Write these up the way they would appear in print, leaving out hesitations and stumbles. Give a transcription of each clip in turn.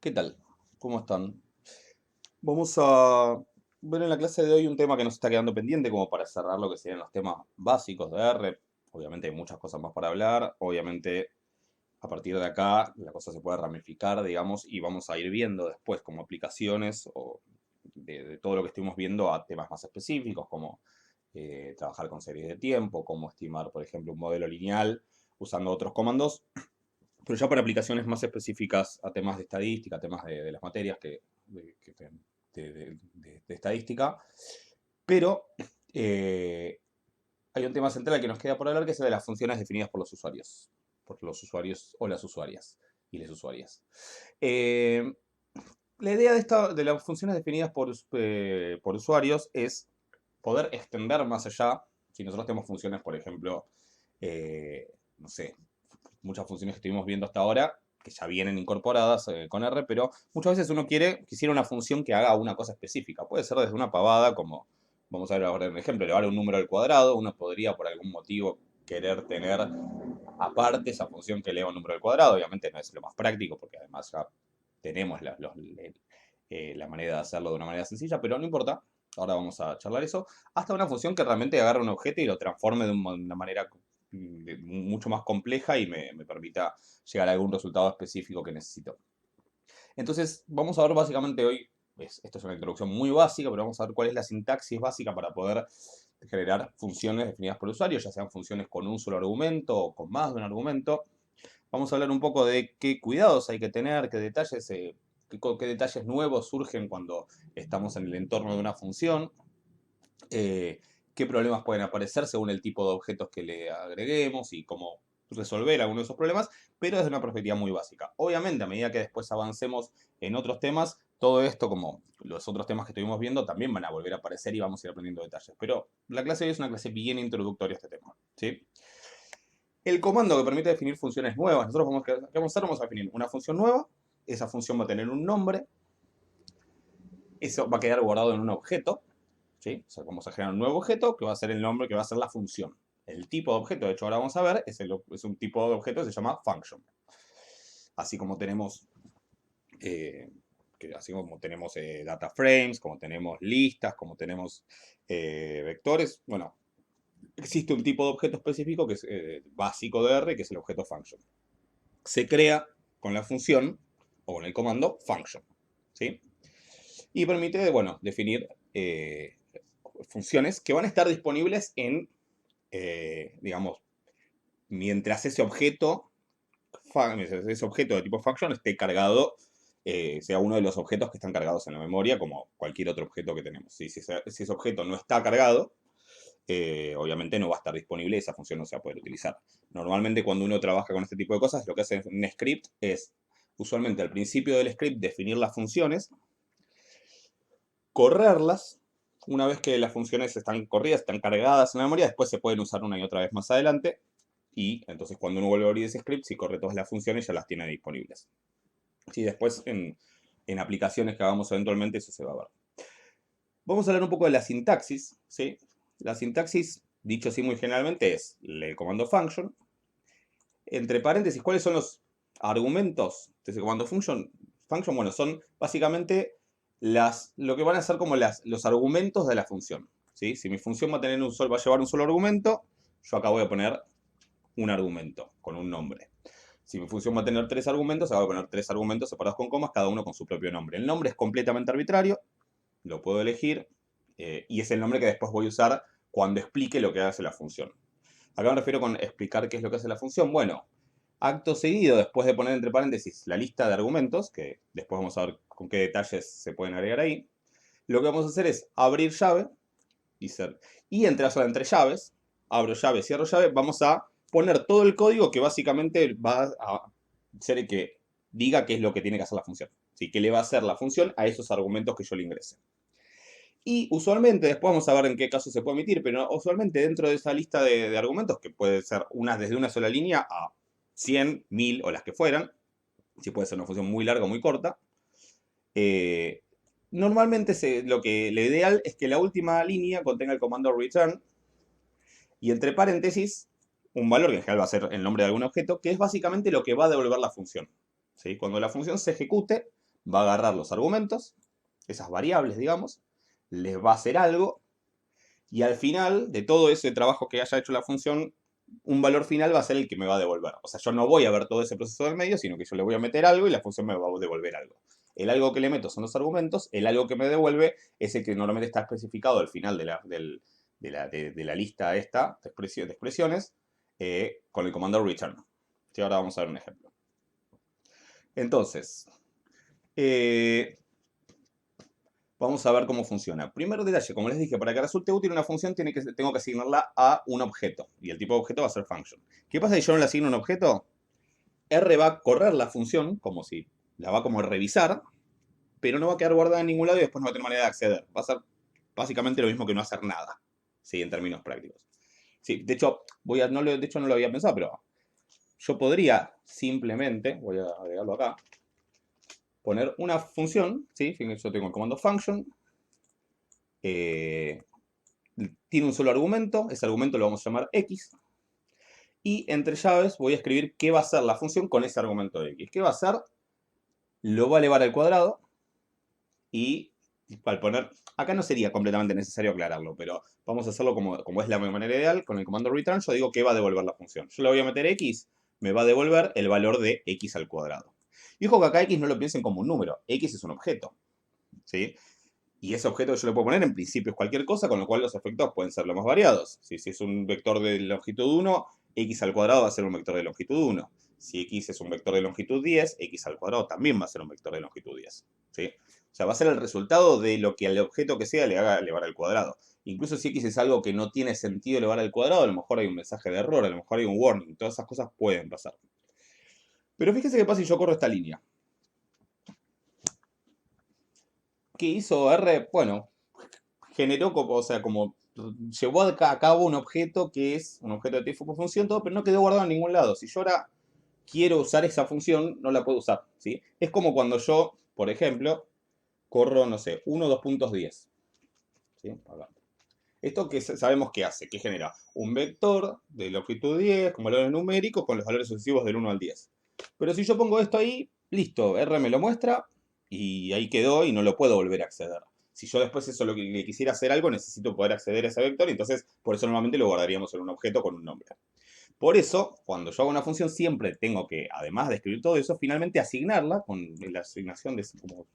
¿Qué tal? ¿Cómo están? Vamos a ver en la clase de hoy un tema que nos está quedando pendiente como para cerrar lo que serían los temas básicos de R. Obviamente hay muchas cosas más para hablar. Obviamente a partir de acá la cosa se puede ramificar, digamos, y vamos a ir viendo después como aplicaciones o de todo lo que estuvimos viendo a temas más específicos como trabajar con series de tiempo, cómo estimar, por ejemplo, un modelo lineal usando otros comandos. Pero ya para aplicaciones más específicas a temas de estadística, a temas de las materias de estadística. Pero eh, hay un tema central que nos queda por hablar, que es el de las funciones definidas por los usuarios o las usuarias y las usuarias. Eh, la idea de las funciones definidas por usuarios es poder extender más allá. Si nosotros tenemos funciones, por ejemplo, no sé, muchas funciones que estuvimos viendo hasta ahora, que ya vienen incorporadas con R, pero muchas veces uno quisiera una función que haga una cosa específica. Puede ser desde una pavada, como vamos a ver ahora un ejemplo, elevar un número al cuadrado. Uno podría por algún motivo querer tener aparte esa función que eleva un número al cuadrado. Obviamente no es lo más práctico, porque además ya tenemos la manera de hacerlo de una manera sencilla, pero no importa. Ahora vamos a charlar eso. Hasta una función que realmente agarre un objeto y lo transforme de una manera mucho más compleja y me permita llegar a algún resultado específico que necesito. Entonces, vamos a ver básicamente hoy, esto es una introducción muy básica, pero vamos a ver cuál es la sintaxis básica para poder generar funciones definidas por usuario, ya sean funciones con un solo argumento o con más de un argumento. Vamos a hablar un poco de qué cuidados hay que tener, qué detalles nuevos surgen cuando estamos en el entorno de una función, eh, qué problemas pueden aparecer según el tipo de objetos que le agreguemos y cómo resolver algunos de esos problemas, pero desde una perspectiva muy básica. Obviamente, a medida que después avancemos en otros temas, todo esto, como los otros temas que estuvimos viendo, también van a volver a aparecer y vamos a ir aprendiendo detalles. Pero la clase de hoy es una clase bien introductoria a este tema, ¿sí? El comando que permite definir funciones nuevas, nosotros ¿qué vamos a hacer? Vamos a definir una función nueva, esa función va a tener un nombre, eso va a quedar guardado en un objeto, ¿sí? O sea, vamos a generar un nuevo objeto que va a ser el nombre, que va a ser la función. El tipo de objeto, de hecho ahora vamos a ver, es un tipo de objeto que se llama function. Así como tenemos, eh, data frames, como tenemos listas, como tenemos vectores, bueno, existe un tipo de objeto específico que es básico de R, que es el objeto function. Se crea con la función o con el comando function, ¿sí? Y permite, bueno, definir funciones que van a estar disponibles digamos, mientras ese objeto de tipo function esté cargado, sea uno de los objetos que están cargados en la memoria, como cualquier otro objeto que tenemos. ¿Sí? Si ese objeto no está cargado, obviamente no va a estar disponible y esa función no se va a poder utilizar. Normalmente cuando uno trabaja con este tipo de cosas, lo que hace un script es, usualmente al principio del script, definir las funciones, correrlas. Una vez que las funciones están corridas, están cargadas en la memoria, después se pueden usar una y otra vez más adelante. Y entonces cuando uno vuelve a abrir ese script, si corre todas las funciones, ya las tiene disponibles. Sí, después en aplicaciones que hagamos eventualmente, eso se va a ver. Vamos a hablar un poco de la sintaxis, ¿sí? La sintaxis, dicho así muy generalmente, es el comando function. Entre paréntesis, ¿cuáles son los argumentos de ese comando function? Function, bueno, son básicamente lo que van a ser como los argumentos de la función, ¿sí? Si mi función va a llevar un solo argumento, yo acá voy a poner un argumento con un nombre. Si mi función va a tener tres argumentos, se va a poner tres argumentos separados con comas, cada uno con su propio nombre. El nombre es completamente arbitrario, lo puedo elegir, y es el nombre que después voy a usar cuando explique lo que hace la función. Acá me refiero con explicar qué es lo que hace la función. Bueno, acto seguido, después de poner entre paréntesis la lista de argumentos, que después vamos a ver con qué detalles se pueden agregar ahí, lo que vamos a hacer es abrir llave y entre llaves, abro llave, cierro llave, vamos a poner todo el código que básicamente va a ser el que diga qué es lo que tiene que hacer la función. ¿Sí? ¿Qué le va a hacer la función a esos argumentos que yo le ingrese? Y usualmente, después vamos a ver en qué caso se puede omitir, pero usualmente dentro de esa lista de argumentos, que puede ser desde una sola línea a 100, 1000 o las que fueran, si puede ser una función muy larga o muy corta, eh, normalmente lo ideal es que la última línea contenga el comando return y entre paréntesis un valor que en general va a ser el nombre de algún objeto, que es básicamente lo que va a devolver la función. ¿Sí? Cuando la función se ejecute, va a agarrar los argumentos, esas variables, digamos, les va a hacer algo, y al final de todo ese trabajo que haya hecho la función, un valor final va a ser el que me va a devolver. O sea, yo no voy a ver todo ese proceso del medio, sino que yo le voy a meter algo y la función me va a devolver algo. El algo que le meto son los argumentos, el algo que me devuelve es el que normalmente está especificado al final de la lista esta de expresiones con el comando return. Sí, ahora vamos a ver un ejemplo. Entonces, vamos a ver cómo funciona. Primer detalle, como les dije, para que resulte útil una función tengo que asignarla a un objeto. Y el tipo de objeto va a ser function. ¿Qué pasa si yo no le asigno un objeto? R va a correr la función, como si la va como a revisar, pero no va a quedar guardada en ningún lado y después no va a tener manera de acceder. Va a ser básicamente lo mismo que no hacer nada, ¿sí? En términos prácticos. Sí, de hecho, de hecho no lo había pensado, pero yo podría simplemente, voy a agregarlo acá, poner una función, ¿sí? Fíjense, yo tengo el comando function, tiene un solo argumento, ese argumento lo vamos a llamar x, y entre llaves voy a escribir qué va a hacer la función con ese argumento de x. ¿Qué va a hacer? Lo va a elevar al cuadrado, y al poner, acá no sería completamente necesario aclararlo, pero vamos a hacerlo como es la manera ideal, con el comando return yo digo que va a devolver la función. Yo le voy a meter x, me va a devolver el valor de x al cuadrado. Y ojo que acá x no lo piensen como un número, x es un objeto, ¿sí? Y ese objeto yo le puedo poner en principio es cualquier cosa, con lo cual los efectos pueden ser los más variados. Si es un vector de longitud 1, x al cuadrado va a ser un vector de longitud 1. Si x es un vector de longitud 10, x al cuadrado también va a ser un vector de longitud 10. ¿Sí? O sea, va a ser el resultado de lo que al objeto que sea le haga elevar al cuadrado. Incluso si x es algo que no tiene sentido elevar al cuadrado, a lo mejor hay un mensaje de error, a lo mejor hay un warning. Todas esas cosas pueden pasar. Pero fíjese qué pasa si yo corro esta línea. ¿Qué hizo R? Bueno, generó, o sea, como llevó a cabo un objeto que es un objeto de tipo función, todo, pero no quedó guardado en ningún lado. Si yo ahora quiero usar esa función, no la puedo usar, ¿sí? Es como cuando yo, por ejemplo, corro, no sé, 1, 2.10. ¿Sí? Acá. Esto que sabemos que hace, que genera un vector de longitud 10 con valores numéricos con los valores sucesivos del 1 al 10. Pero si yo pongo esto ahí, listo, R me lo muestra y ahí quedó y no lo puedo volver a acceder. Si yo después eso lo que le quisiera hacer algo, necesito poder acceder a ese vector, entonces por eso normalmente lo guardaríamos en un objeto con un nombre. Por eso, cuando yo hago una función, siempre tengo que, además de escribir todo eso, finalmente asignarla, con la asignación de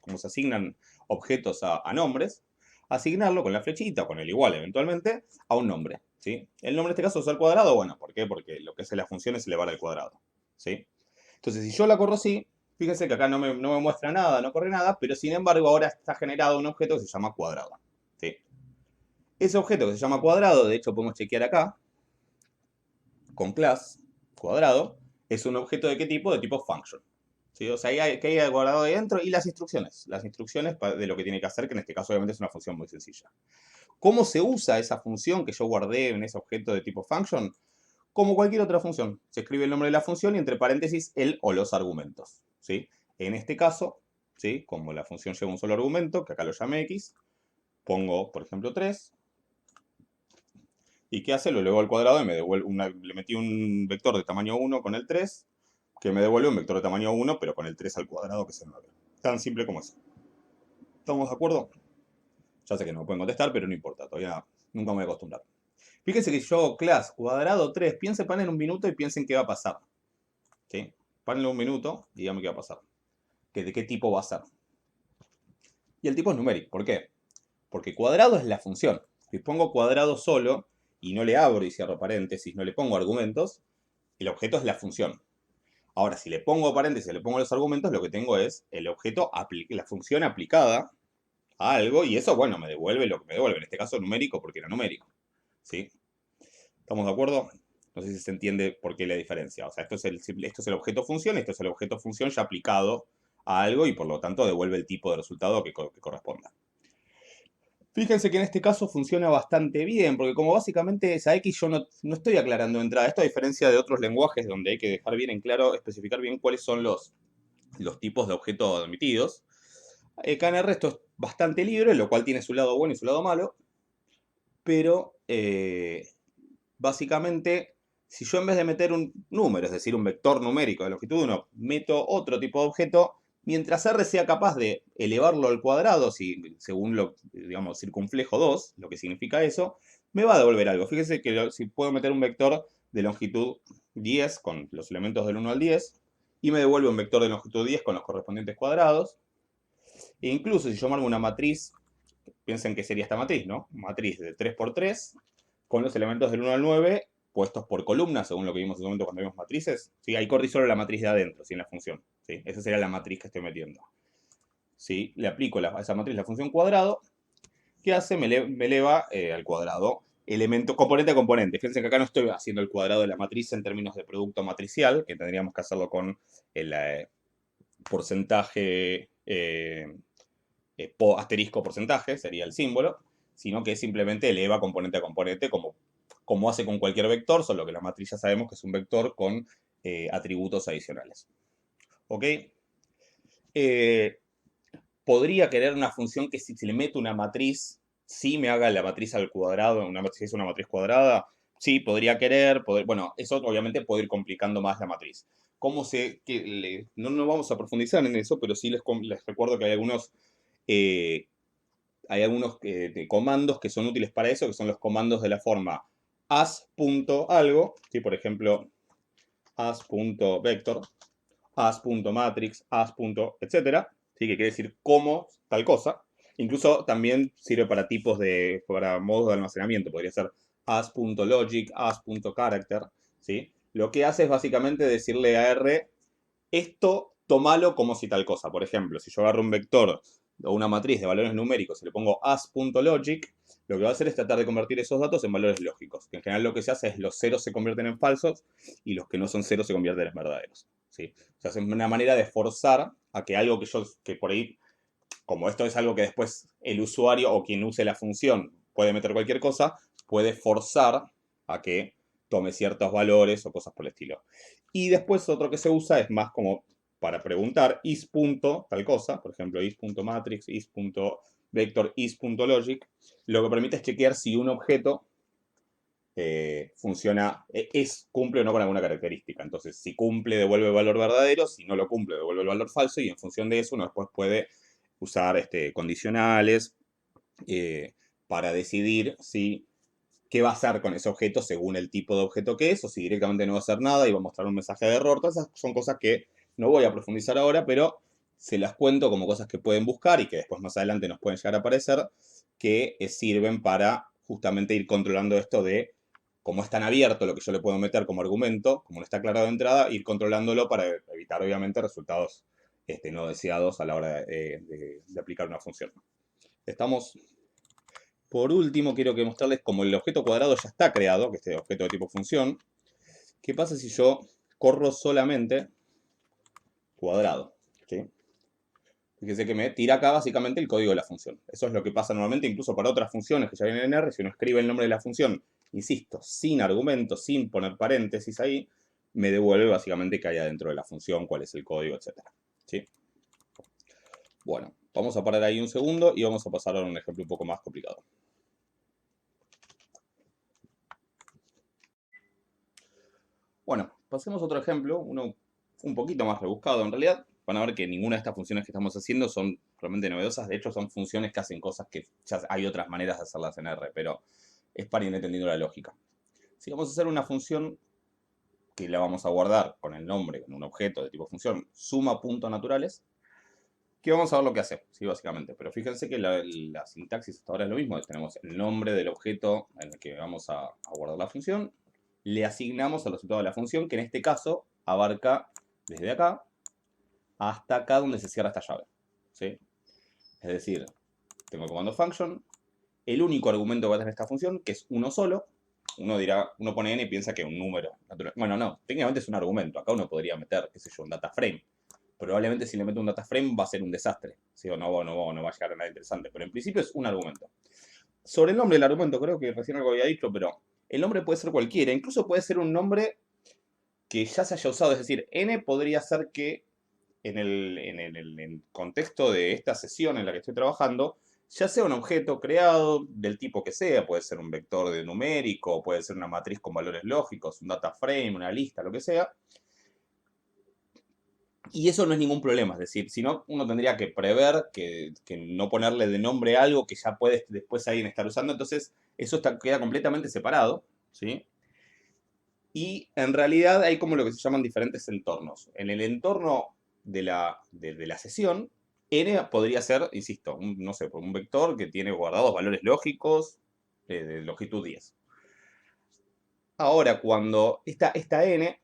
como se asignan objetos a nombres, asignarlo con la flechita, con el igual eventualmente, a un nombre. ¿Sí? El nombre en este caso es al cuadrado, bueno, ¿por qué? Porque lo que hace la función es elevar al cuadrado. ¿Sí? Entonces, si yo la corro así, fíjense que acá no me muestra nada, no corre nada, pero sin embargo ahora está generado un objeto que se llama cuadrado. ¿Sí? Ese objeto que se llama cuadrado, de hecho podemos chequear acá, con class, cuadrado, es un objeto de qué tipo? De tipo function. ¿Sí? O sea, que hay cuadrado ahí dentro y las instrucciones. Las instrucciones de lo que tiene que hacer, que en este caso obviamente es una función muy sencilla. ¿Cómo se usa esa función que yo guardé en ese objeto de tipo function? Como cualquier otra función. Se escribe el nombre de la función y entre paréntesis el o los argumentos. ¿Sí? En este caso, ¿sí? Como la función lleva un solo argumento, que acá lo llame x, pongo, por ejemplo, 3. ¿Y qué hace? Lo elevo al cuadrado y me devuelve le metí un vector de tamaño 1 con el 3, que me devuelve un vector de tamaño 1, pero con el 3 al cuadrado, que es el 9. Tan simple como eso. ¿Estamos de acuerdo? Ya sé que no me pueden contestar, pero no importa, todavía nunca me voy a acostumbrar. Fíjense que yo hago class cuadrado 3, paren un minuto y piensen qué va a pasar. ¿Sí? Párenle un minuto y díganme qué va a pasar. ¿De qué tipo va a ser? Y el tipo es numérico. ¿Por qué? Porque cuadrado es la función. Si pongo cuadrado solo y no le abro y cierro paréntesis, no le pongo argumentos, el objeto es la función. Ahora, si le pongo paréntesis, le pongo los argumentos, lo que tengo es el objeto, la función aplicada a algo, y eso, bueno, me devuelve lo que me devuelve. En este caso, numérico, porque era numérico. ¿Sí? ¿Estamos de acuerdo? No sé si se entiende por qué la diferencia. O sea, esto es el objeto función, esto es el objeto función ya aplicado a algo, y por lo tanto devuelve el tipo de resultado que corresponda. Fíjense que en este caso funciona bastante bien, porque como básicamente esa X yo no estoy aclarando de entrada. Esto a diferencia de otros lenguajes donde hay que dejar bien en claro, especificar bien cuáles son los tipos de objetos admitidos. KNR esto es bastante libre, lo cual tiene su lado bueno y su lado malo, pero básicamente si yo en vez de meter un número, es decir, un vector numérico de longitud 1, meto otro tipo de objeto, mientras R sea capaz de elevarlo al cuadrado, según lo, digamos, circunflejo 2, lo que significa eso, me va a devolver algo. Fíjese que si puedo meter un vector de longitud 10 con los elementos del 1 al 10, y me devuelve un vector de longitud 10 con los correspondientes cuadrados. E incluso si yo armo una matriz, piensen que sería esta matriz, ¿no? Matriz de 3 por 3, con los elementos del 1 al 9 puestos por columnas, según lo que vimos en un momento cuando vimos matrices. ¿Sí? Ahí corrí solo la matriz de adentro, sin la función. ¿Sí? Esa sería la matriz que estoy metiendo. ¿Sí? Le aplico a esa matriz la función cuadrado. ¿Qué hace? Me eleva al cuadrado elemento, componente a componente. Fíjense que acá no estoy haciendo el cuadrado de la matriz en términos de producto matricial, que tendríamos que hacerlo con el porcentaje, asterisco porcentaje, sería el símbolo, sino que simplemente eleva componente a componente como hace con cualquier vector, solo que la matriz ya sabemos que es un vector con atributos adicionales. ¿Ok? Podría querer una función que si le meto una matriz, sí me haga la matriz al cuadrado, si es una matriz cuadrada, sí, podría querer, bueno, eso obviamente puede ir complicando más la matriz. ¿Cómo sé que no vamos a profundizar en eso, pero sí les recuerdo que hay algunos comandos que son útiles para eso, que son los comandos de la forma as.algo, ¿sí? Por ejemplo, as.vector, as.matrix, as.etcétera, ¿sí? Que quiere decir cómo tal cosa. Incluso también sirve para modos de almacenamiento. Podría ser as.logic, as.character, ¿sí? Lo que hace es básicamente decirle a R, esto tómalo como si tal cosa. Por ejemplo, si yo agarro un vector o una matriz de valores numéricos y le pongo as.logic, lo que va a hacer es tratar de convertir esos datos en valores lógicos. Que en general lo que se hace es los ceros se convierten en falsos y los que no son ceros se convierten en verdaderos. ¿Sí? O sea, es una manera de forzar a que algo que por ahí, como esto es algo que después el usuario o quien use la función puede meter cualquier cosa, puede forzar a que tome ciertos valores o cosas por el estilo. Y después otro que se usa es más como para preguntar is. Tal cosa, por ejemplo, is.matrix, is.vector, is.logic, lo que permite es chequear si un objeto funciona, cumple o no con alguna característica. Entonces, si cumple, devuelve el valor verdadero, si no lo cumple, devuelve el valor falso, y en función de eso uno después puede usar condicionales para decidir qué va a hacer con ese objeto según el tipo de objeto que es, o si directamente no va a hacer nada y va a mostrar un mensaje de error. Todas esas son cosas que no voy a profundizar ahora, pero se las cuento como cosas que pueden buscar y que después más adelante nos pueden llegar a aparecer, que sirven para justamente ir controlando esto de como es tan abierto lo que yo le puedo meter como argumento, como no está aclarado de entrada, ir controlándolo para evitar obviamente resultados no deseados a la hora de aplicar una función. Estamos. Por último, quiero mostrarles como el objeto cuadrado ya está creado, que este objeto de tipo función. ¿Qué pasa si yo corro solamente cuadrado? ¿Sí? Fíjense que me tira acá básicamente el código de la función. Eso es lo que pasa normalmente incluso para otras funciones que ya vienen en R. Si uno escribe el nombre de la función, insisto, sin argumentos, sin poner paréntesis ahí, me devuelve básicamente que haya dentro de la función, cuál es el código, etc. ¿Sí? Bueno, vamos a parar ahí un segundo y vamos a pasar a un ejemplo un poco más complicado. Bueno, pasemos a otro ejemplo, uno un poquito más rebuscado en realidad. Van a ver que ninguna de estas funciones que estamos haciendo son realmente novedosas. De hecho, son funciones que hacen cosas que ya hay otras maneras de hacerlas en R, pero es para ir entendiendo la lógica. Si vamos a hacer una función que la vamos a guardar con el nombre, con un objeto de tipo función, suma.naturales, que vamos a ver lo que hace, ¿sí? Básicamente. Pero fíjense que la sintaxis hasta ahora es lo mismo. Tenemos el nombre del objeto en el que vamos a guardar la función, le asignamos el resultado de la función, que en este caso abarca desde acá hasta acá donde se cierra esta llave. ¿Sí? Es decir, tengo el comando function, el único argumento que va a tener esta función, que es uno solo. Uno pone n y piensa que es un número natural. Bueno, no, técnicamente es un argumento. Acá uno podría meter, qué sé yo, un data frame. Probablemente si le meto un data frame va a ser un desastre. ¿Sí? O no va a llegar a nada interesante. Pero en principio es un argumento. Sobre el nombre del argumento, creo que recién algo había dicho, pero el nombre puede ser cualquiera. Incluso puede ser un nombre que ya se haya usado. Es decir, n podría ser que en el contexto de esta sesión en la que estoy trabajando, ya sea un objeto creado del tipo que sea, puede ser un vector de numérico, puede ser una matriz con valores lógicos, un data frame, una lista, lo que sea. Y eso no es ningún problema, es decir, si no, uno tendría que prever que no ponerle de nombre a algo que ya puede después alguien estar usando, entonces eso queda completamente separado, ¿sí? Y en realidad hay como lo que se llaman diferentes entornos. En el entorno de la sesión, n podría ser, insisto, no sé, por un vector que tiene guardados valores lógicos de longitud 10. Ahora, cuando esta n,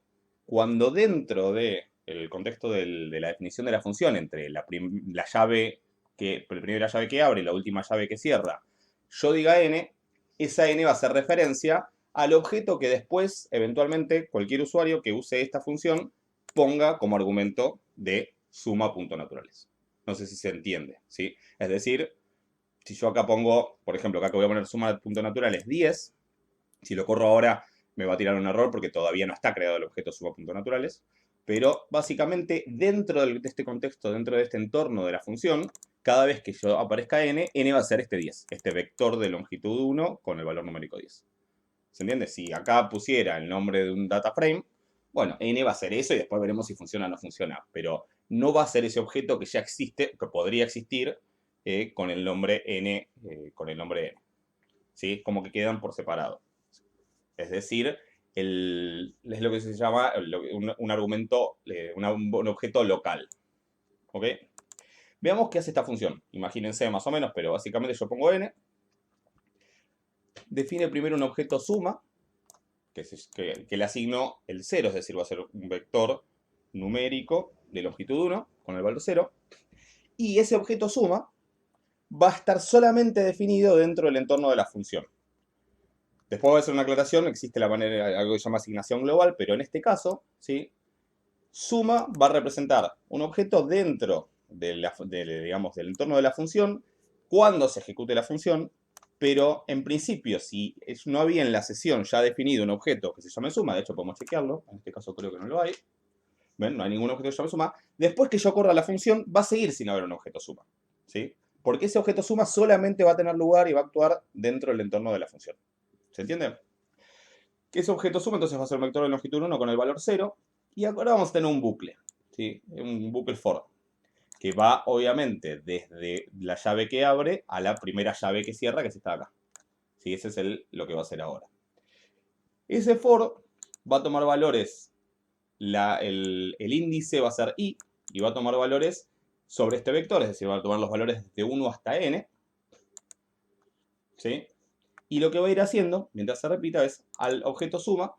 cuando dentro del contexto de la definición de la función, entre la primera llave que abre y la última llave que cierra, yo diga n, esa n va a hacer referencia al objeto que después, eventualmente, cualquier usuario que use esta función ponga como argumento de suma.naturales. No sé si se entiende, ¿sí? Es decir, si yo acá pongo, por ejemplo, acá que voy a poner suma.naturales 10, si lo corro ahora me va a tirar un error porque todavía no está creado el objeto suma.naturales. Pero básicamente dentro de este contexto, dentro de este entorno de la función, cada vez que yo aparezca n, n va a ser este 10, este vector de longitud 1 con el valor numérico 10. ¿Se entiende? Si acá pusiera el nombre de un data frame, bueno, n va a ser eso y después veremos si funciona o no funciona. Pero no va a ser ese objeto que ya existe, que podría existir con el nombre n, ¿sí? Como que quedan por separado. Es decir, es lo que se llama un argumento, un objeto local. ¿Ok? Veamos qué hace esta función. Imagínense más o menos, pero básicamente yo pongo n. Define primero un objeto suma, que le asigno el 0, es decir, va a ser un vector numérico de longitud 1 con el valor 0. Y ese objeto suma va a estar solamente definido dentro del entorno de la función. Después voy a hacer una aclaración, existe algo que se llama asignación global, pero en este caso, ¿sí? Suma va a representar un objeto dentro digamos, del entorno de la función cuando se ejecute la función, pero en principio, si no había en la sesión ya definido un objeto que se llame suma, de hecho podemos chequearlo, en este caso creo que no lo hay, ¿ven? No hay ningún objeto que se llame suma, después que yo corra la función va a seguir sin haber un objeto suma, ¿sí? Porque ese objeto suma solamente va a tener lugar y va a actuar dentro del entorno de la función. ¿Se entiende? Que ese objeto suma entonces va a ser un vector de longitud 1 con el valor 0, y ahora vamos a tener un bucle, ¿sí? Un bucle for, que va obviamente desde la llave que abre a la primera llave que cierra, que es esta de acá. ¿Sí? Ese es lo que va a hacer ahora. Ese for va a tomar valores, el índice va a ser i, y va a tomar valores sobre este vector, es decir, va a tomar los valores de 1 hasta n, ¿sí? Y lo que va a ir haciendo, mientras se repita, es al objeto suma,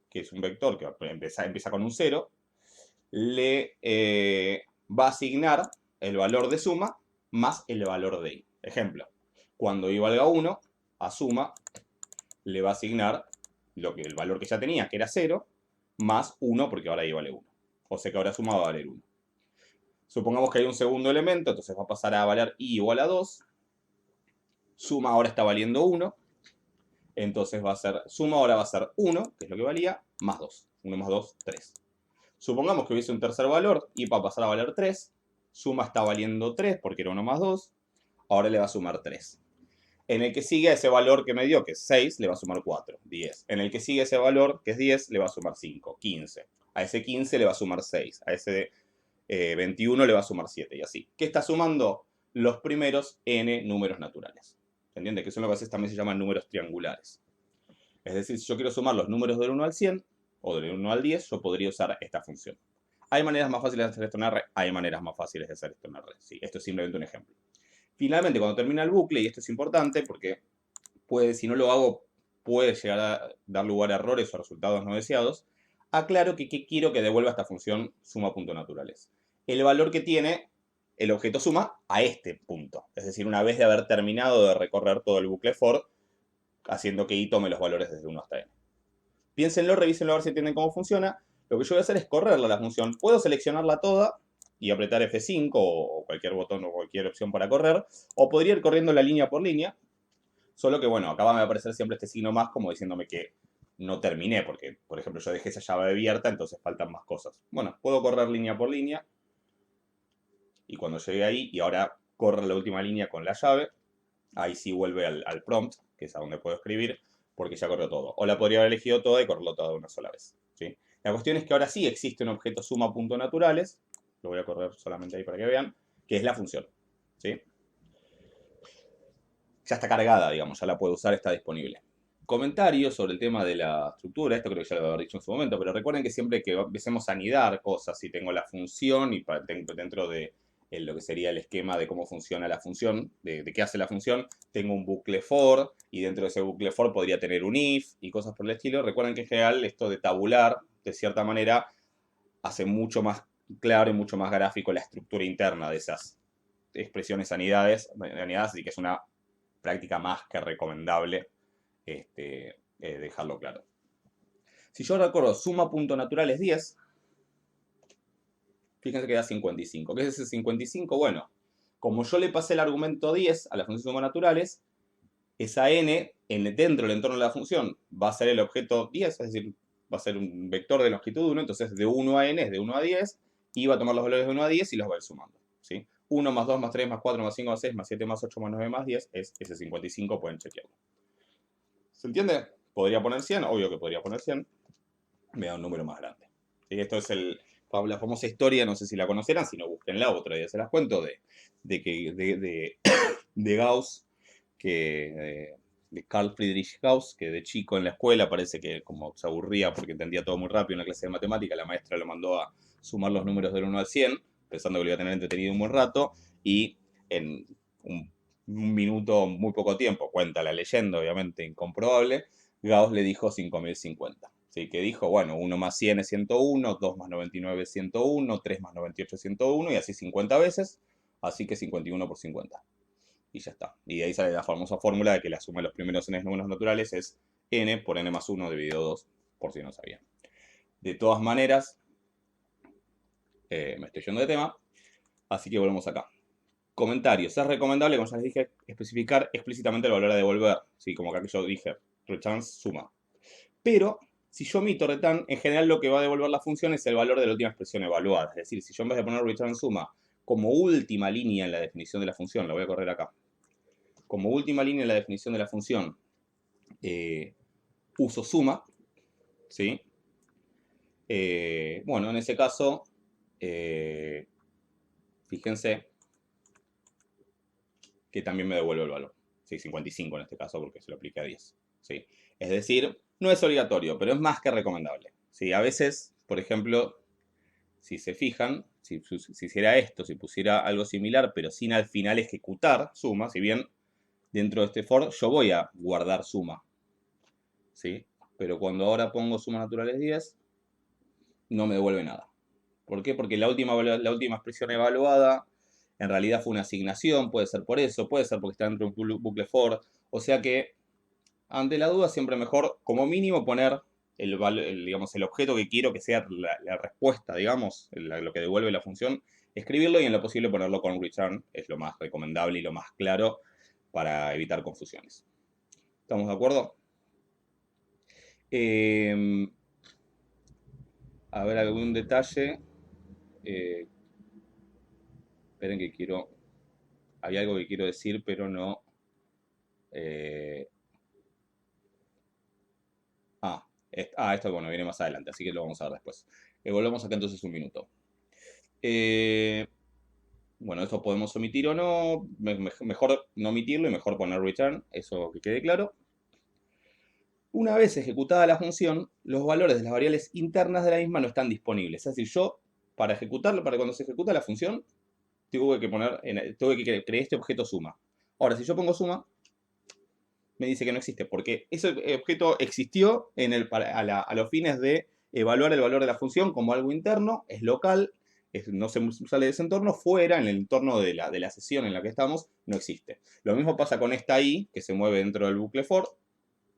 que es un vector que empieza con un 0, le va a asignar el valor de suma más el valor de i. Ejemplo, cuando i valga 1, a suma le va a asignar el valor que ya tenía, que era 0, más 1, porque ahora i vale 1. O sea que ahora suma va a valer 1. Supongamos que hay un segundo elemento, entonces va a pasar a valer i igual a 2. Suma ahora está valiendo 1. Entonces suma ahora va a ser 1, que es lo que valía, más 2. 1 más 2, 3. Supongamos que hubiese un tercer valor y va a pasar a valer 3. Suma está valiendo 3 porque era 1 más 2. Ahora le va a sumar 3. En el que sigue ese valor que me dio, que es 6, le va a sumar 4, 10. En el que sigue ese valor, que es 10, le va a sumar 5, 15. A ese 15 le va a sumar 6. A ese 21 le va a sumar 7 y así. ¿Qué está sumando? Los primeros n números naturales. ¿Se entiende? Que eso es lo que a veces también se llaman números triangulares. Es decir, si yo quiero sumar los números del 1 al 100 o del 1 al 10, yo podría usar esta función. ¿Hay maneras más fáciles de hacer esto en R? Hay maneras más fáciles de hacer esto en R. Sí, esto es simplemente un ejemplo. Finalmente, cuando termina el bucle, y esto es importante porque si no lo hago, puede llegar a dar lugar a errores o resultados no deseados, aclaro que ¿qué quiero que devuelva esta función suma.naturales? El valor que tiene el objeto suma a este punto. Es decir, una vez de haber terminado de recorrer todo el bucle for, haciendo que i tome los valores desde 1 hasta n. Piénsenlo, revísenlo a ver si entienden cómo funciona. Lo que yo voy a hacer es correrla la función. Puedo seleccionarla toda y apretar F5 o cualquier botón o cualquier opción para correr. O podría ir corriendo la línea por línea. Solo que, bueno, acá va a aparecer siempre este signo más como diciéndome que no terminé. Porque, por ejemplo, yo dejé esa llave abierta, entonces faltan más cosas. Bueno, puedo correr línea por línea. Y cuando llegue ahí, y ahora corre la última línea con la llave, ahí sí vuelve al prompt, que es a donde puedo escribir, porque ya corrió todo. O la podría haber elegido toda y correrlo toda de una sola vez. ¿Sí? La cuestión es que ahora sí existe un objeto suma.naturales, lo voy a correr solamente ahí para que vean, que es la función, ¿sí? Ya está cargada, digamos, ya la puede usar, está disponible. Comentarios sobre el tema de la estructura, esto creo que ya lo había dicho en su momento, pero recuerden que siempre que empecemos a anidar cosas, si tengo la función y dentro de lo que sería el esquema de cómo funciona la función, de qué hace la función, tengo un bucle for y dentro de ese bucle for podría tener un if y cosas por el estilo. Recuerden que en general esto de tabular, de cierta manera, hace mucho más claro y mucho más gráfico la estructura interna de esas expresiones anidadas, así que es una práctica más que recomendable dejarlo claro. Si yo recuerdo suma.natural es 10, fíjense que da 55. ¿Qué es ese 55? Bueno, como yo le pasé el argumento 10 a la función suma naturales, esa n dentro del entorno de la función va a ser el objeto 10, es decir, va a ser un vector de longitud 1, entonces de 1 a n es de 1 a 10, y va a tomar los valores de 1 a 10 y los va a ir sumando, ¿sí? 1 más 2 más 3 más 4 más 5 más 6 más 7 más 8 más 9 más 10 es ese 55, pueden chequearlo. ¿Se entiende? Podría poner 100, obvio que podría poner 100, me da un número más grande. ¿Sí? Esto es la famosa historia, no sé si la conocerán, si no, búsquenla, otro día se las cuento, de Gauss, de Carl Friedrich Gauss, que de chico en la escuela parece que como se aburría porque entendía todo muy rápido en la clase de matemática, la maestra lo mandó a sumar los números del 1 al 100, pensando que lo iba a tener entretenido un buen rato, y en un minuto, muy poco tiempo, cuenta la leyenda, obviamente incomprobable, Gauss le dijo 5050. ¿Sí? Que dijo, bueno, 1 más 100 es 101, 2 más 99 es 101, 3 más 98 es 101, y así 50 veces, así que 51 por 50. Y ya está. Y de ahí sale la famosa fórmula de que la suma de los primeros n números naturales es n por n más 1 dividido 2, por si no sabían. De todas maneras, me estoy yendo de tema, así que volvemos acá. Comentarios. Es recomendable, como ya les dije, especificar explícitamente el valor a devolver. ¿Sí? Como acá que yo dije, returns suma. Pero, si yo omito return, en general lo que va a devolver la función es el valor de la última expresión evaluada. Es decir, si yo en vez de poner return suma como última línea en la definición de la función, la voy a correr acá, como última línea en la definición de la función, uso suma, ¿sí? Bueno, en ese caso, fíjense que también me devuelve el valor. ¿Sí? 55 en este caso porque se lo aplica a 10. ¿Sí? Es decir, no es obligatorio, pero es más que recomendable. ¿Sí? A veces, por ejemplo, si se fijan, si hiciera esto, si pusiera algo similar, pero sin al final ejecutar suma, si bien dentro de este for yo voy a guardar suma, ¿sí? Pero cuando ahora pongo suma naturales 10, no me devuelve nada. ¿Por qué? Porque la última expresión evaluada en realidad fue una asignación, puede ser por eso, puede ser porque está dentro de un bucle for, o sea que ante la duda siempre mejor como mínimo poner digamos, el objeto que quiero que sea la respuesta, digamos, lo que devuelve la función, escribirlo y en lo posible ponerlo con return, es lo más recomendable y lo más claro para evitar confusiones. ¿Estamos de acuerdo? A ver, algún detalle. Esperen que quiero... Hay algo que quiero decir, pero no... esto bueno, viene más adelante, así que lo vamos a ver después. Volvemos acá entonces un minuto. Bueno, eso podemos omitir o no. Mejor no omitirlo y mejor poner return, eso que quede claro. Una vez ejecutada la función, los valores de las variables internas de la misma no están disponibles. Es decir, yo, para ejecutarlo, para cuando se ejecuta la función, tuve que crear este objeto suma. Ahora, si yo pongo suma, me dice que no existe, porque ese objeto existió a los fines de evaluar el valor de la función como algo interno, es local, no se sale de ese entorno, fuera, en el entorno de la sesión en la que estamos, no existe. Lo mismo pasa con esta i, que se mueve dentro del bucle for,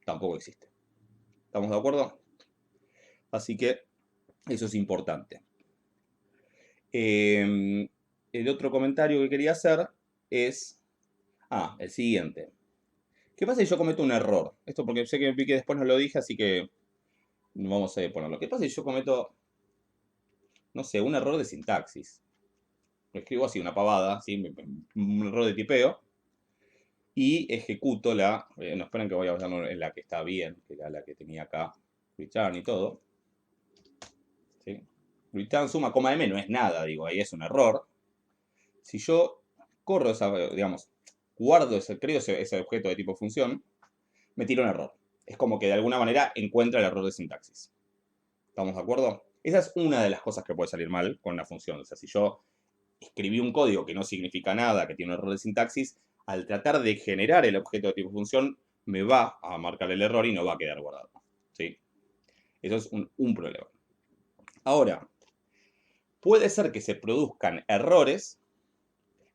tampoco existe. ¿Estamos de acuerdo? Así que eso es importante. El otro comentario que quería hacer es, el siguiente. ¿Qué pasa si yo cometo un error? Esto porque sé que vi que después no lo dije, así que vamos a ponerlo. ¿Qué pasa si yo cometo, no sé, un error de sintaxis? Lo escribo así, una pavada, ¿sí? Un error de tipeo. Y ejecuto no esperen que voy a usarlo en la que está bien, que era la que tenía acá, return y todo. ¿Sí? return suma, coma m no es nada, digo, ahí es un error. Si yo corro esa, digamos, guardo creo ese objeto de tipo función, me tira un error. Es como que de alguna manera encuentra el error de sintaxis. ¿Estamos de acuerdo? Esa es una de las cosas que puede salir mal con una función. O sea, si yo escribí un código que no significa nada, que tiene un error de sintaxis, al tratar de generar el objeto de tipo función, me va a marcar el error y no va a quedar guardado. ¿Sí? Eso es un problema. Ahora, puede ser que se produzcan errores,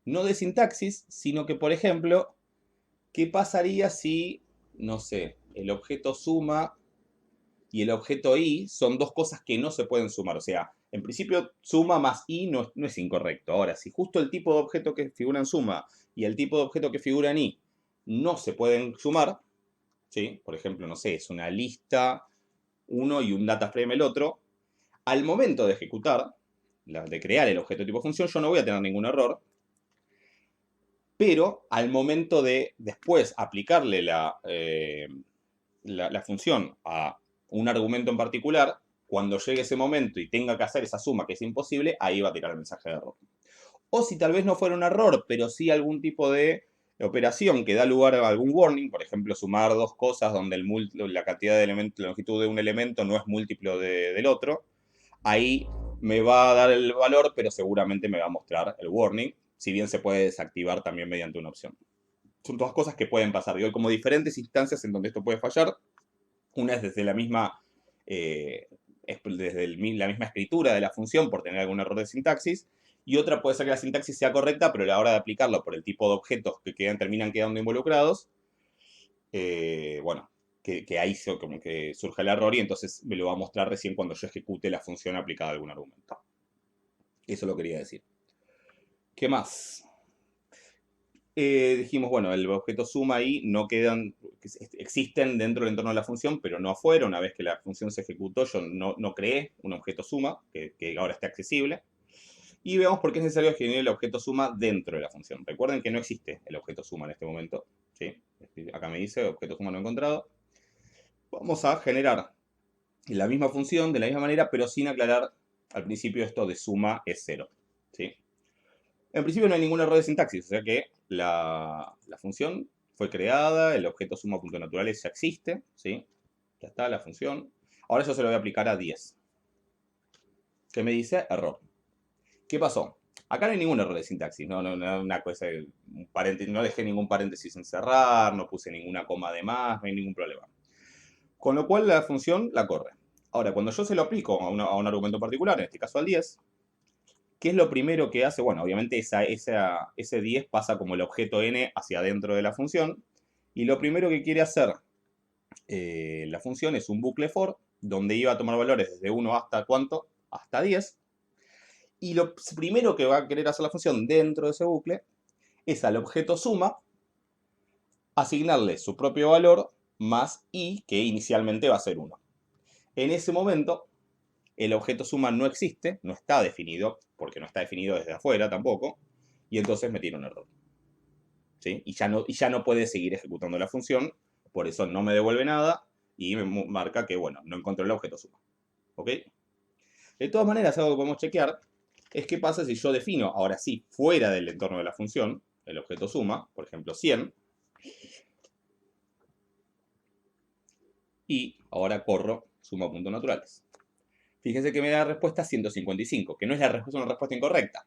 no de sintaxis, sino que, por ejemplo, ¿qué pasaría si, no sé, el objeto suma y el objeto i son dos cosas que no se pueden sumar? O sea, en principio, suma más i no es incorrecto. Ahora, si justo el tipo de objeto que figura en suma y el tipo de objeto que figura en i no se pueden sumar, ¿sí? Por ejemplo, no sé, es una lista uno y un data frame el otro, al momento de ejecutar, de crear el objeto tipo función, yo no voy a tener ningún error, pero al momento de después aplicarle la función a un argumento en particular, cuando llegue ese momento y tenga que hacer esa suma que es imposible, ahí va a tirar el mensaje de error. O si tal vez no fuera un error, pero sí algún tipo de operación que da lugar a algún warning, por ejemplo, sumar dos cosas donde la cantidad de elementos, la longitud de un elemento no es múltiplo del otro, ahí me va a dar el valor, pero seguramente me va a mostrar el warning, si bien se puede desactivar también mediante una opción. Son todas cosas que pueden pasar. Digo, hay como diferentes instancias en donde esto puede fallar. Una es desde la misma, la misma escritura de la función por tener algún error de sintaxis, y otra puede ser que la sintaxis sea correcta, pero a la hora de aplicarlo por el tipo de objetos que terminan quedando involucrados, bueno, que ahí como que surge el error y entonces me lo va a mostrar recién cuando yo ejecute la función aplicada a algún argumento. Eso lo quería decir. ¿Qué más? Dijimos, bueno, el objeto suma ahí no quedan, existen dentro del entorno de la función, pero no afuera. Una vez que la función se ejecutó, yo no creé un objeto suma, que ahora está accesible. Y veamos por qué es necesario generar el objeto suma dentro de la función. Recuerden que no existe el objeto suma en este momento. ¿Sí? Acá me dice objeto suma no encontrado. Vamos a generar la misma función de la misma manera, pero sin aclarar al principio esto de suma es 0. ¿Sí? En principio no hay ningún error de sintaxis, o sea que la función fue creada, el objeto suma.naturales ya existe, ¿sí? Ya está la función. Ahora yo se lo voy a aplicar a 10. ¿Qué me dice? Error. ¿Qué pasó? Acá no hay ningún error de sintaxis, no una cosa, no dejé ningún paréntesis en cerrar, no puse ninguna coma de más, no hay ningún problema. Con lo cual la función la corre. Ahora, cuando yo se lo aplico a un argumento particular, en este caso al 10, ¿qué es lo primero que hace? Bueno, obviamente ese 10 pasa como el objeto n hacia adentro de la función. Y lo primero que quiere hacer la función es un bucle for, donde iba a tomar valores desde 1 hasta ¿cuánto? Hasta 10. Y lo primero que va a querer hacer la función dentro de ese bucle es al objeto suma asignarle su propio valor más i, que inicialmente va a ser 1. En ese momento, el objeto suma no existe, no está definido, porque no está definido desde afuera tampoco, y entonces me tira un error. ¿Sí? Y ya no puede seguir ejecutando la función, por eso no me devuelve nada, y me marca que, bueno, no encontró el objeto suma. ¿Ok? De todas maneras, algo que podemos chequear es qué pasa si yo defino, ahora sí, fuera del entorno de la función, el objeto suma, por ejemplo 100, y ahora corro suma.naturales. Fíjense que me da la respuesta 155, que no es una respuesta incorrecta.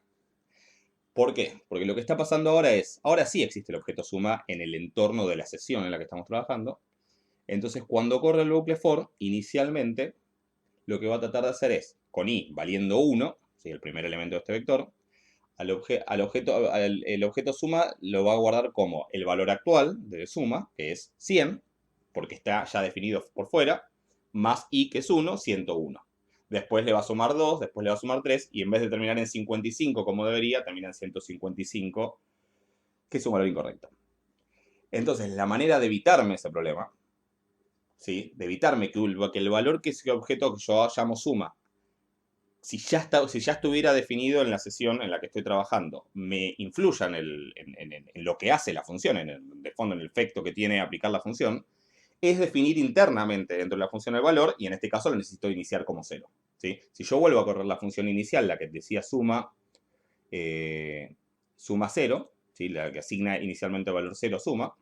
¿Por qué? Porque lo que está pasando ahora es, ahora sí existe el objeto suma en el entorno de la sesión en la que estamos trabajando. Entonces, cuando corre el bucle for, inicialmente, lo que va a tratar de hacer es, con i valiendo 1, ¿sí? El primer elemento de este vector, el objeto suma lo va a guardar como el valor actual de suma, que es 100, porque está ya definido por fuera, más i, que es 1, 101. Después le va a sumar 2, después le va a sumar 3, y en vez de terminar en 55 como debería, termina en 155, que es un valor incorrecto. Entonces, la manera de evitarme ese problema, ¿sí? De evitarme que el valor que ese objeto que yo llamo suma, si ya estuviera definido en la sesión en la que estoy trabajando, me influya en lo que hace la función, de fondo en el efecto que tiene aplicar la función, es definir internamente dentro de la función el valor, y en este caso lo necesito iniciar como 0. ¿sí? Si yo vuelvo a correr la función inicial, la que decía suma 0, ¿sí? La que asigna inicialmente el valor 0 suma,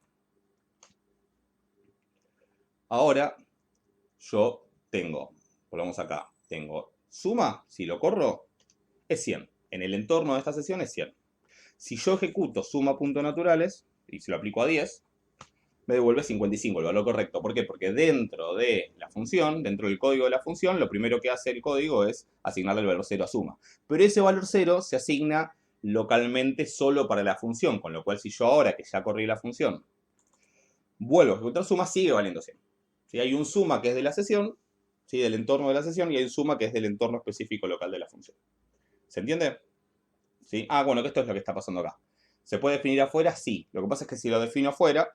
ahora yo tengo, volvamos acá, tengo suma, si lo corro, es 100. En el entorno de esta sesión es 100. Si yo ejecuto suma.naturales y se lo aplico a 10, me devuelve 55, el valor correcto. ¿Por qué? Porque dentro de la función, dentro del código de la función, lo primero que hace el código es asignarle el valor 0 a suma. Pero ese valor 0 se asigna localmente solo para la función, con lo cual si yo ahora que ya corrí la función, vuelvo a ejecutar suma, sigue valiendo 100. ¿Sí? Hay un suma que es de la sesión, ¿sí? Del entorno de la sesión, y hay un suma que es del entorno específico local de la función. ¿Se entiende? ¿Sí? Ah, bueno, que esto es lo que está pasando acá. ¿Se puede definir afuera? Sí. Lo que pasa es que si lo defino afuera,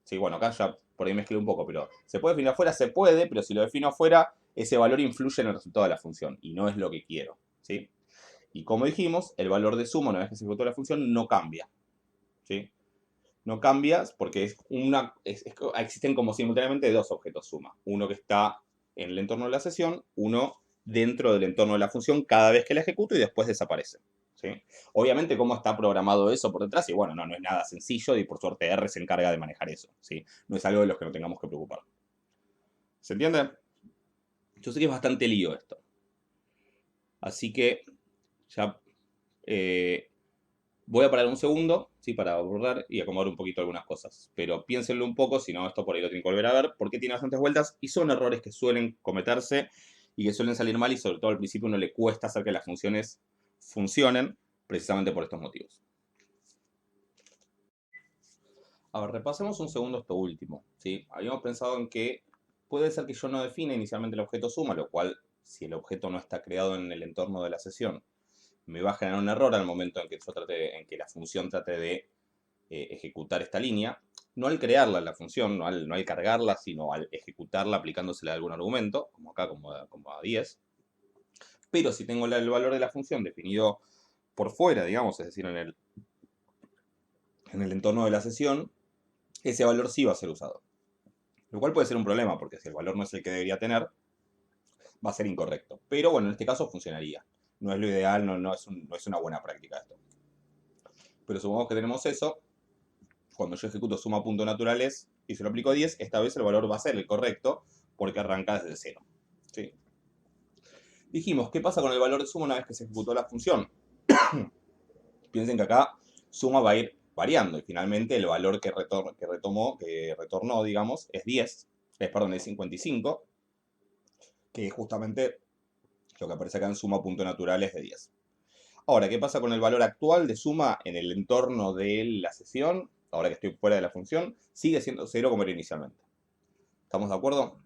sí, bueno, acá ya por ahí mezclé un poco, pero ¿se puede definir afuera? Se puede, pero si lo defino afuera, ese valor influye en el resultado de la función y no es lo que quiero, ¿sí? Y como dijimos, el valor de suma una vez que se ejecutó la función no cambia, ¿sí? No cambia porque existen como simultáneamente dos objetos suma. Uno que está en el entorno de la sesión, uno dentro del entorno de la función cada vez que la ejecuto y después desaparece. ¿Sí? Obviamente, ¿cómo está programado eso por detrás? Y bueno, no es nada sencillo y por suerte R se encarga de manejar eso. ¿Sí? No es algo de los que no tengamos que preocupar. ¿Se entiende? Yo sé que es bastante lío esto. Así que ya voy a parar un segundo, ¿sí? Para borrar y acomodar un poquito algunas cosas. Pero piénsenlo un poco, si no, esto por ahí lo tienen que volver a ver, porque tiene bastantes vueltas y son errores que suelen cometerse y que suelen salir mal y sobre todo al principio uno le cuesta hacer que las funciones funcionen precisamente por estos motivos. A ver, repasemos un segundo esto último, ¿sí? Habíamos pensado en que puede ser que yo no defina inicialmente el objeto suma, lo cual, si el objeto no está creado en el entorno de la sesión, me va a generar un error al momento en que la función trate de ejecutar esta línea, no al crearla la función, no al cargarla, sino al ejecutarla aplicándosele algún argumento, como acá, como a 10. Pero si tengo el valor de la función definido por fuera, digamos, es decir, en el entorno de la sesión, ese valor sí va a ser usado. Lo cual puede ser un problema, porque si el valor no es el que debería tener, va a ser incorrecto. Pero bueno, en este caso funcionaría. No es lo ideal, no es una buena práctica esto. Pero supongamos que tenemos eso. Cuando yo ejecuto suma.naturales y se lo aplico a 10, esta vez el valor va a ser el correcto porque arranca desde 0. ¿Sí? Dijimos, ¿qué pasa con el valor de suma una vez que se ejecutó la función? Piensen que acá suma va a ir variando y finalmente el valor que retornó, digamos, es 10, es 55, que es justamente lo que aparece acá en suma.naturales de 10. Ahora, ¿qué pasa con el valor actual de suma en el entorno de la sesión? Ahora que estoy fuera de la función, sigue siendo 0 como era inicialmente. ¿Estamos de acuerdo?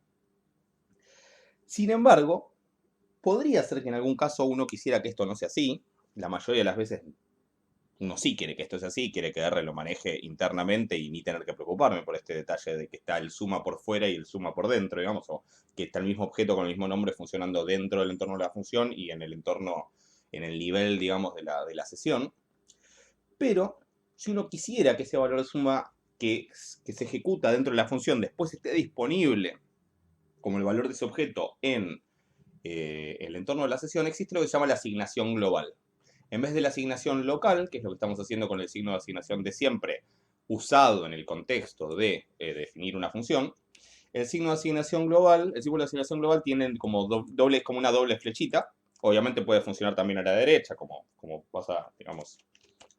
Sin embargo, podría ser que en algún caso uno quisiera que esto no sea así. La mayoría de las veces uno sí quiere que esto sea así, quiere que R lo maneje internamente y ni tener que preocuparme por este detalle de que está el suma por fuera y el suma por dentro, digamos, o que está el mismo objeto con el mismo nombre funcionando dentro del entorno de la función y en el entorno, en el nivel, digamos, de la sesión. Pero si uno quisiera que ese valor de suma que se ejecuta dentro de la función después esté disponible como el valor de ese objeto en el entorno de la sesión, existe lo que se llama la asignación global. En vez de la asignación local, que es lo que estamos haciendo con el signo de asignación de siempre, usado en el contexto de definir una función, el signo de asignación global, el símbolo de asignación global tiene como como una doble flechita. Obviamente puede funcionar también a la derecha, como pasa, digamos,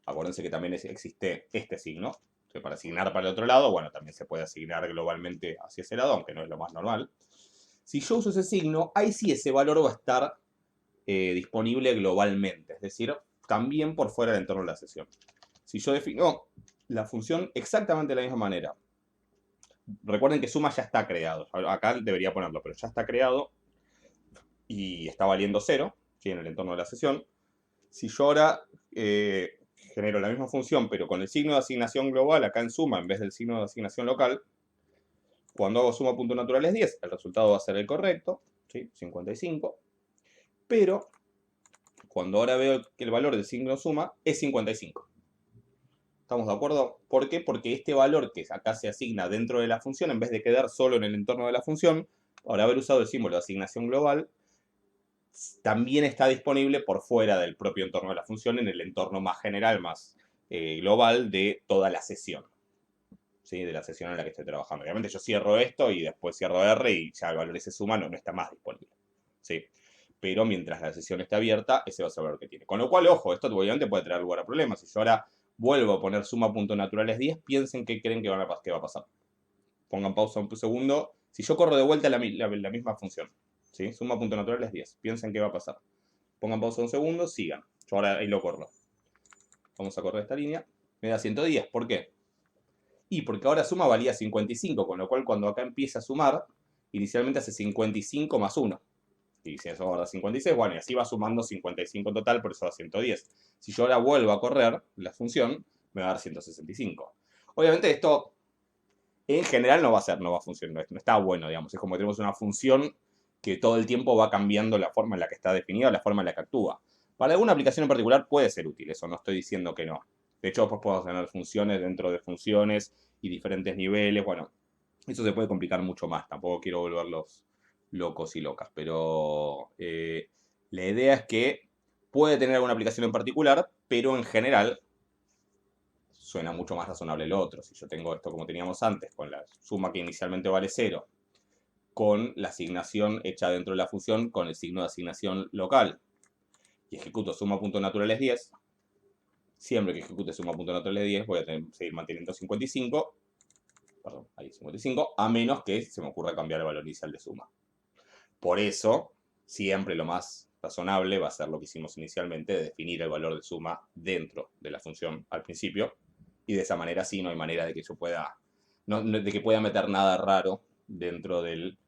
acuérdense que también existe este signo, que para asignar para el otro lado, bueno, también se puede asignar globalmente hacia ese lado, aunque no es lo más normal. Si yo uso ese signo, ahí sí ese valor va a estar disponible globalmente, es decir, también por fuera del entorno de la sesión. Si yo defino la función exactamente de la misma manera, recuerden que suma ya está creado, acá debería ponerlo, pero ya está creado y está valiendo 0, ¿sí? En el entorno de la sesión. Si yo ahora genero la misma función, pero con el signo de asignación global acá en suma, en vez del signo de asignación local, cuando hago suma.natural es 10, el resultado va a ser el correcto, ¿sí? 55, pero cuando ahora veo que el valor del signo suma es 55. ¿Estamos de acuerdo? ¿Por qué? Porque este valor que acá se asigna dentro de la función, en vez de quedar solo en el entorno de la función, por haber usado el símbolo de asignación global, también está disponible por fuera del propio entorno de la función, en el entorno más general, más global de toda la sesión. ¿Sí? De la sesión en la que estoy trabajando. Obviamente yo cierro esto y después cierro R y ya el valor ese suma no está más disponible. ¿Sí? Pero mientras la sesión esté abierta, ese va a ser el valor que tiene. Con lo cual, ojo, esto obviamente puede traer lugar a problemas. Si yo ahora vuelvo a poner suma.naturales 10, piensen qué creen que va a pasar. Pongan pausa un segundo. Si yo corro de vuelta la misma función, ¿sí? Suma.naturales 10, piensen qué va a pasar. Pongan pausa un segundo, sigan. Yo ahora ahí lo corro. Vamos a correr esta línea. Me da 110. ¿Por qué? Y porque ahora suma valía 55, con lo cual cuando acá empieza a sumar, inicialmente hace 55 más 1. Y si eso ahora 56, bueno, y así va sumando 55 en total, por eso da 110. Si yo ahora vuelvo a correr la función, me va a dar 165. Obviamente esto en general no va a funcionar, no está bueno, digamos. Es como que tenemos una función que todo el tiempo va cambiando la forma en la que está definida, la forma en la que actúa. Para alguna aplicación en particular puede ser útil, eso no estoy diciendo que no. De hecho, pues podemos tener funciones dentro de funciones y diferentes niveles. Bueno, eso se puede complicar mucho más. Tampoco quiero volverlos locos y locas. Pero la idea es que puede tener alguna aplicación en particular, pero en general suena mucho más razonable el otro. Si yo tengo esto como teníamos antes, con la suma que inicialmente vale 0, con la asignación hecha dentro de la función con el signo de asignación local, y ejecuto suma.naturales 10, siempre que ejecute suma.naturales 10 voy a seguir manteniendo 55, perdón, ahí 55, a menos que se me ocurra cambiar el valor inicial de suma. Por eso, siempre lo más razonable va a ser lo que hicimos inicialmente, de definir el valor de suma dentro de la función al principio, y de esa manera sí no hay manera de que yo pueda, de que pueda meter nada raro dentro del,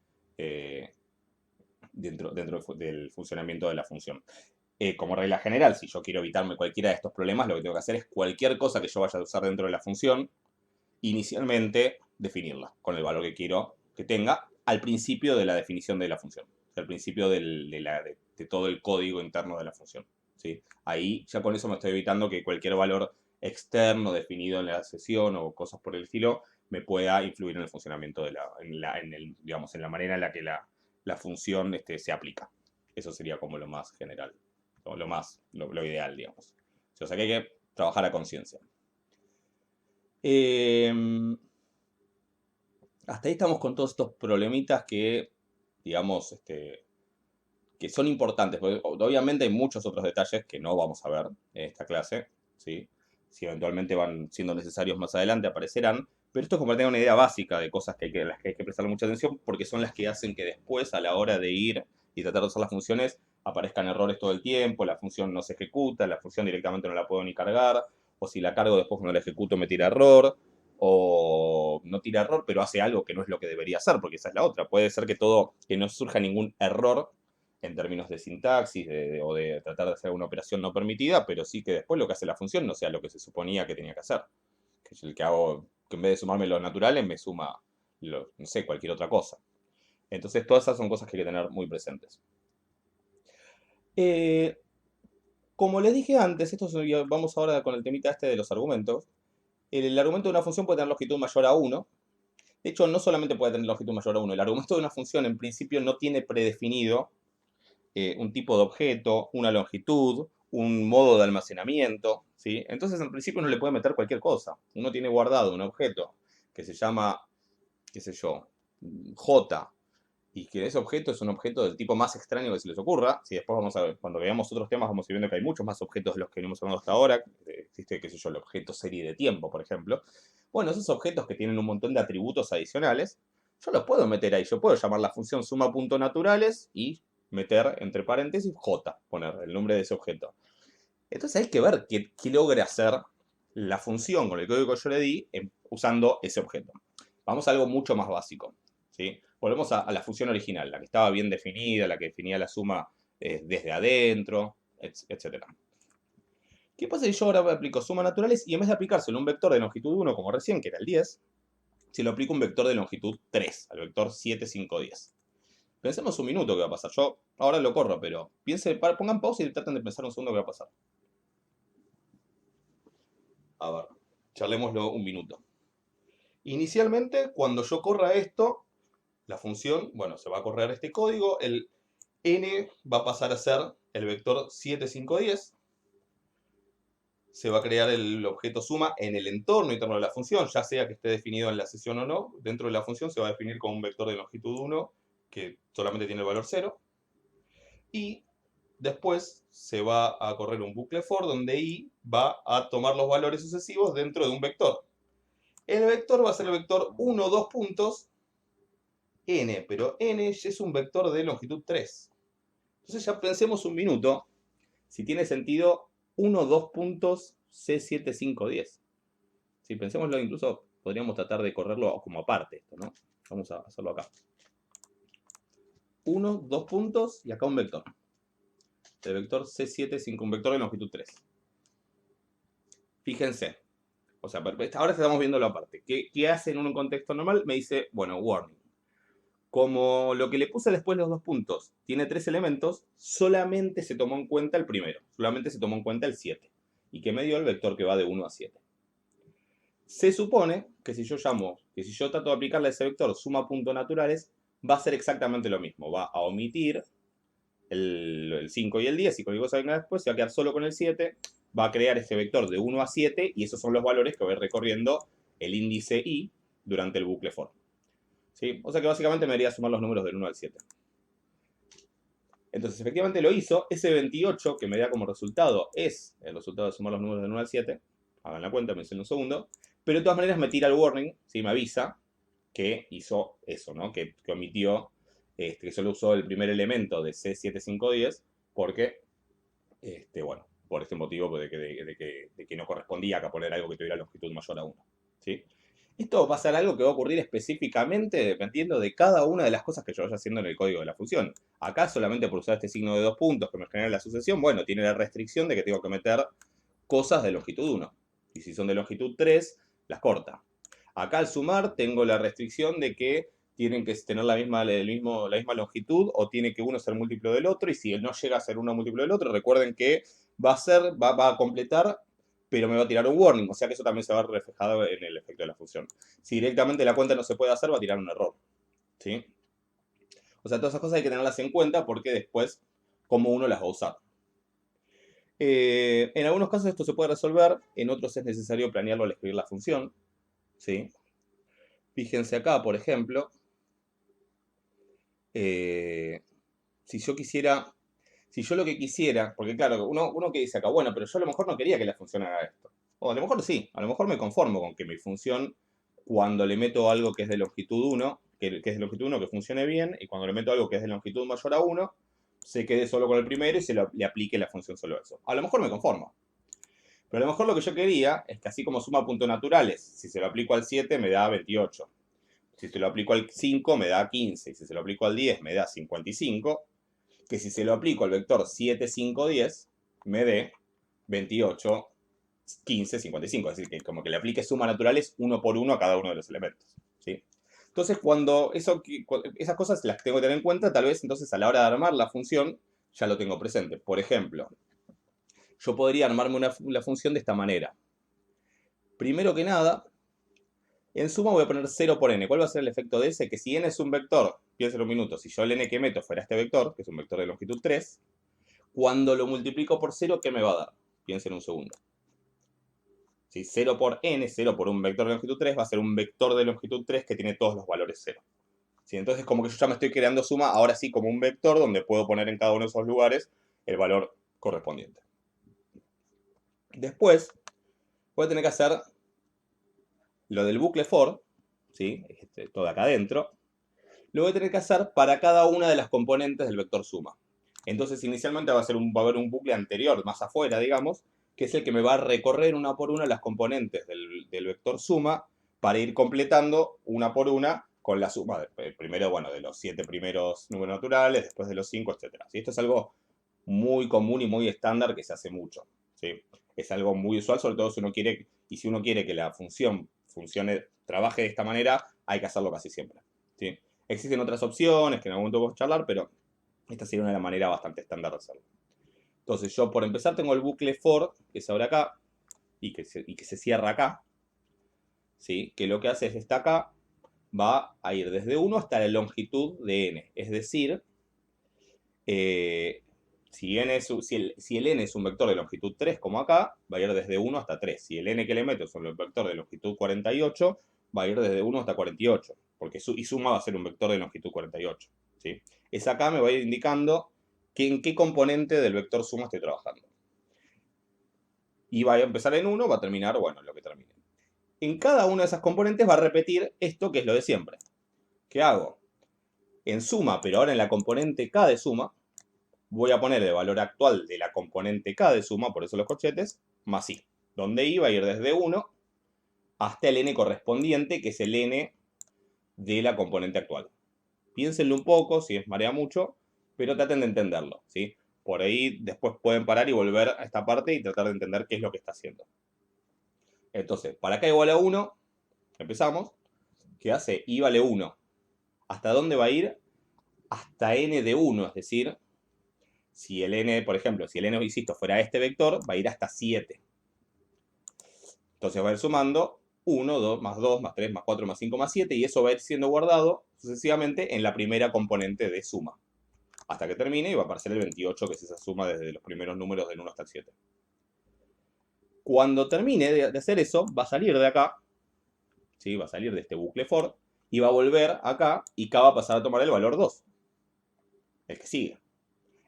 del funcionamiento de la función. Como regla general, si yo quiero evitarme cualquiera de estos problemas, lo que tengo que hacer es cualquier cosa que yo vaya a usar dentro de la función, inicialmente definirla con el valor que quiero que tenga al principio de la definición de la función, al principio de todo el código interno de la función. ¿Sí? Ahí ya con eso me estoy evitando que cualquier valor externo definido en la sesión o cosas por el estilo me pueda influir en el funcionamiento digamos, en la manera en la que la función se aplica. Eso sería como lo más general, lo ideal, digamos. O sea que hay que trabajar a conciencia. Hasta ahí estamos con todos estos problemitas que, digamos, que son importantes. Porque obviamente hay muchos otros detalles que no vamos a ver en esta clase, ¿sí? Si eventualmente van siendo necesarios más adelante, aparecerán. Pero esto es como para tener una idea básica de cosas las que hay que prestarle mucha atención, porque son las que hacen que después, a la hora de ir y tratar de usar las funciones, aparezcan errores todo el tiempo, la función no se ejecuta, la función directamente no la puedo ni cargar, o si la cargo después cuando la ejecuto me tira error, o no tira error, pero hace algo que no es lo que debería hacer, porque esa es la otra. Puede ser que no surja ningún error en términos de sintaxis o de tratar de hacer una operación no permitida, pero sí que después lo que hace la función no sea lo que se suponía que tenía que hacer. Que es el que hago, que en vez de sumarme los naturales, me suma, no sé, cualquier otra cosa. Entonces, todas esas son cosas que hay que tener muy presentes. Como les dije antes, vamos ahora con el temita de los argumentos. El argumento de una función puede tener longitud mayor a 1. De hecho, no solamente puede tener longitud mayor a 1. El argumento de una función, en principio, no tiene predefinido un tipo de objeto, una longitud, un modo de almacenamiento, ¿sí? Entonces, en principio, uno le puede meter cualquier cosa. Uno tiene guardado un objeto que se llama, qué sé yo, J, y que ese objeto es un objeto del tipo más extraño que se les ocurra. Si después vamos a ver, cuando veamos otros temas, vamos a ir viendo que hay muchos más objetos de los que venimos hablando hasta ahora. Existe, qué sé yo, el objeto serie de tiempo, por ejemplo. Bueno, esos objetos que tienen un montón de atributos adicionales, yo los puedo meter ahí. Yo puedo llamar la función suma.naturales y meter entre paréntesis j, poner el nombre de ese objeto. Entonces hay que ver qué logra hacer la función con el código que yo le di usando ese objeto. Vamos a algo mucho más básico, ¿sí? Volvemos a la función original, la que estaba bien definida, la que definía la suma desde adentro, etc. ¿Qué pasa si yo ahora aplico sumas naturales y en vez de aplicárselo a un vector de longitud 1 como recién, que era el 10, se lo aplico a un vector de longitud 3, al vector 7, 5, 10? Pensemos un minuto qué va a pasar. Yo ahora lo corro, pero pongan pausa y traten de pensar un segundo qué va a pasar. A ver, charlémoslo un minuto. Inicialmente, cuando yo corra esto, la función, bueno, se va a correr este código. n va a pasar a ser el vector 7, 5, 10. Se va a crear el objeto suma en el entorno interno de la función, ya sea que esté definido en la sesión o no. Dentro de la función se va a definir como un vector de longitud 1 que solamente tiene el valor 0. Y después se va a correr un bucle for donde i va a tomar los valores sucesivos dentro de un vector. El vector va a ser el vector 1, 2 puntos, n, pero n es un vector de longitud 3. Entonces ya pensemos un minuto si tiene sentido 1, 2 puntos, C7, 5, 10. Si pensémoslo, incluso podríamos tratar de correrlo como aparte esto, ¿no? Vamos a hacerlo acá. 1, 2 puntos y acá un vector. El vector C7, 5, un vector de longitud 3. Fíjense. O sea, ahora estamos viéndolo aparte. ¿Qué hace en un contexto normal? Me dice, bueno, warning. Como lo que le puse después de los 2 puntos tiene 3 elementos, solamente se tomó en cuenta el primero. Solamente se tomó en cuenta el 7. Y que me dio el vector que va de 1 a 7. Se supone que si yo trato de aplicarle a ese vector suma.naturales, va a ser exactamente lo mismo. Va a omitir el 5 y el 10 y cualquier cosa venga después, se va a quedar solo con el 7. Va a crear este vector de 1 a 7 y esos son los valores que voy recorriendo el índice i durante el bucle for. ¿Sí? O sea que básicamente me haría sumar los números del 1 al 7. Entonces efectivamente lo hizo. Ese 28 que me da como resultado es el resultado de sumar los números del 1 al 7. Hagan la cuenta, me en un segundo. Pero de todas maneras me tira el warning, ¿sí? Me avisa que hizo eso, ¿no? Que omitió, que solo usó el primer elemento de C7510 porque, bueno, por este motivo de que no correspondía acá poner algo que tuviera longitud mayor a 1, ¿sí? Esto va a ser algo que va a ocurrir específicamente dependiendo de cada una de las cosas que yo vaya haciendo en el código de la función. Acá solamente por usar este signo de 2 puntos que me genera la sucesión, bueno, tiene la restricción de que tengo que meter cosas de longitud 1. Y si son de longitud 3, las corta. Acá al sumar tengo la restricción de que tienen que tener la misma longitud o tiene que uno ser múltiplo del otro. Y si no llega a ser uno múltiplo del otro, recuerden que va a completar, pero me va a tirar un warning. O sea que eso también se va a ver reflejado en el efecto de la función. Si directamente la cuenta no se puede hacer, va a tirar un error. ¿Sí? O sea, todas esas cosas hay que tenerlas en cuenta porque después, cómo uno las va a usar. En algunos casos esto se puede resolver, en otros es necesario planearlo al escribir la función. ¿Sí? Fíjense acá, por ejemplo, si yo lo que quisiera, porque claro, uno que dice acá, bueno, pero yo a lo mejor no quería que la función haga esto. O a lo mejor sí, a lo mejor me conformo con que mi función, cuando le meto algo que es de longitud 1, que es de longitud 1 que funcione bien, y cuando le meto algo que es de longitud mayor a 1, se quede solo con el primero y le aplique la función solo a eso. A lo mejor me conformo. Pero a lo mejor lo que yo quería es que así como suma puntos naturales, si se lo aplico al 7 me da 28. Si se lo aplico al 5 me da 15. Y si se lo aplico al 10 me da 55. Que si se lo aplico al vector 7, 5, 10 me dé 28, 15, 55. Es decir, que como que le aplique suma naturales uno por uno a cada uno de los elementos. ¿Sí? Entonces, esas cosas las tengo que tener en cuenta, tal vez entonces a la hora de armar la función ya lo tengo presente. Por ejemplo, yo podría armarme la función de esta manera. Primero que nada, en suma voy a poner 0 por n. ¿Cuál va a ser el efecto de ese? Que si n es un vector, piensen un minuto, si yo el n que meto fuera este vector, que es un vector de longitud 3, cuando lo multiplico por 0, ¿qué me va a dar? Piensen un segundo. Si 0 por n, 0 por un vector de longitud 3, va a ser un vector de longitud 3 que tiene todos los valores 0. ¿Sí? Entonces como que yo ya me estoy creando suma, ahora sí como un vector donde puedo poner en cada uno de esos lugares el valor correspondiente. Después voy a tener que hacer lo del bucle for, ¿sí? Todo acá adentro, lo voy a tener que hacer para cada una de las componentes del vector suma. Entonces inicialmente va a haber un bucle anterior, más afuera, digamos, que es el que me va a recorrer una por una las componentes del vector suma para ir completando una por una con la suma, primero, bueno, de los 7 primeros números naturales, después de los 5, etc. ¿Sí? Esto es algo muy común y muy estándar que se hace mucho. ¿Sí? Es algo muy usual, sobre todo si uno quiere que la función trabaje de esta manera, hay que hacerlo casi siempre. ¿Sí? Existen otras opciones que en algún momento podemos charlar, pero esta sería una manera bastante estándar de hacerlo. Entonces yo por empezar tengo el bucle for, que se abre acá, y que se cierra acá, ¿sí? Que lo que hace es esta acá, va a ir desde 1 hasta la longitud de n. Es decir, eh, si el n es un vector de longitud 3, como acá, va a ir desde 1 hasta 3. Si el n que le meto es un vector de longitud 48, va a ir desde 1 hasta 48, porque y suma va a ser un vector de longitud 48. ¿Sí? Es acá me va a ir indicando en qué componente del vector suma estoy trabajando. Y va a empezar en 1, va a terminar, bueno, lo que termine. En cada una de esas componentes va a repetir esto que es lo de siempre. ¿Qué hago? En suma, pero ahora en la componente k de suma, voy a poner el valor actual de la componente k de suma, por eso los corchetes, más i, donde i va a ir desde 1 hasta el n correspondiente, que es el n de la componente actual. Piénsenlo un poco, si es marea mucho, pero traten de entenderlo, ¿sí? Por ahí después pueden parar y volver a esta parte y tratar de entender qué es lo que está haciendo. Entonces, para k igual a 1, empezamos. ¿Qué hace? I vale 1. ¿Hasta dónde va a ir? Hasta n de 1, es decir, si el n, por ejemplo, si el n, insisto, fuera este vector, va a ir hasta 7. Entonces va a ir sumando 1, 2, más 2, más 3, más 4, más 5, más 7, y eso va a ir siendo guardado sucesivamente en la primera componente de suma. Hasta que termine y va a aparecer el 28, que es esa suma desde los primeros números del 1 hasta el 7. Cuando termine de hacer eso, va a salir de acá, ¿sí? Va a salir de este bucle for, y va a volver acá, y k va a pasar a tomar el valor 2, el que sigue.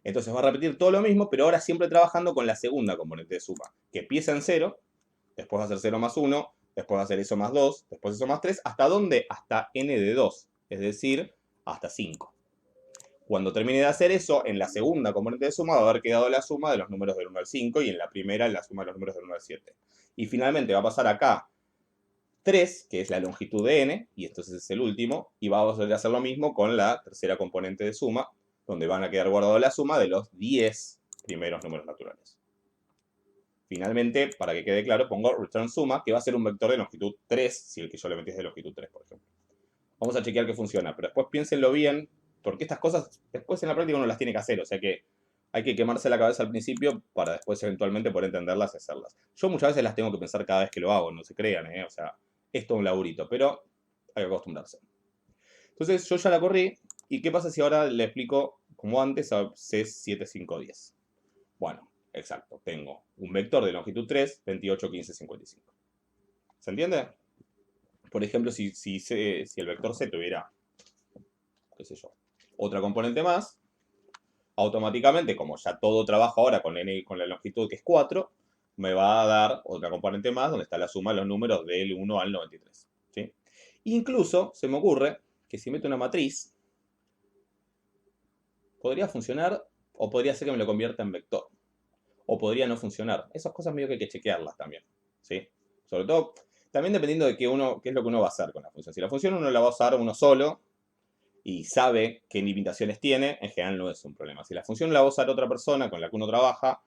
Entonces va a repetir todo lo mismo, pero ahora siempre trabajando con la segunda componente de suma, que empieza en 0, después va a ser 0 más 1, después va a ser eso más 2, después eso más 3, ¿hasta dónde? Hasta n de 2, es decir, hasta 5. Cuando termine de hacer eso, en la segunda componente de suma va a haber quedado la suma de los números del 1 al 5 y en la primera la suma de los números del 1 al 7. Y finalmente va a pasar acá 3, que es la longitud de n, y entonces es el último, y vamos a hacer lo mismo con la tercera componente de suma, donde van a quedar guardados la suma de los 10 primeros números naturales. Finalmente, para que quede claro, pongo return suma, que va a ser un vector de longitud 3, si el que yo le metí es de longitud 3, por ejemplo. Vamos a chequear que funciona, pero después piénsenlo bien, porque estas cosas después en la práctica uno las tiene que hacer, o sea que hay que quemarse la cabeza al principio para después eventualmente poder entenderlas y hacerlas. Yo muchas veces las tengo que pensar cada vez que lo hago, no se crean, o sea, es todo un laburito, pero hay que acostumbrarse. Entonces yo ya la corrí, ¿y qué pasa si ahora le explico como antes a C7510? Bueno, exacto, tengo un vector de longitud 3, 28, 15, 55. ¿Se entiende? Por ejemplo, si el vector C tuviera, qué sé yo, otra componente más, automáticamente, como ya todo trabaja ahora con la longitud que es 4, me va a dar otra componente más donde está la suma de los números del 1 al 93. ¿Sí? Incluso se me ocurre que si meto una matriz, podría funcionar o podría ser que me lo convierta en vector. O podría no funcionar. Esas cosas medio que hay que chequearlas también. ¿Sí? Sobre todo, también dependiendo de qué es lo que uno va a hacer con la función. Si la función uno la va a usar uno solo y sabe qué limitaciones tiene, en general no es un problema. Si la función la va a usar otra persona con la que uno trabaja,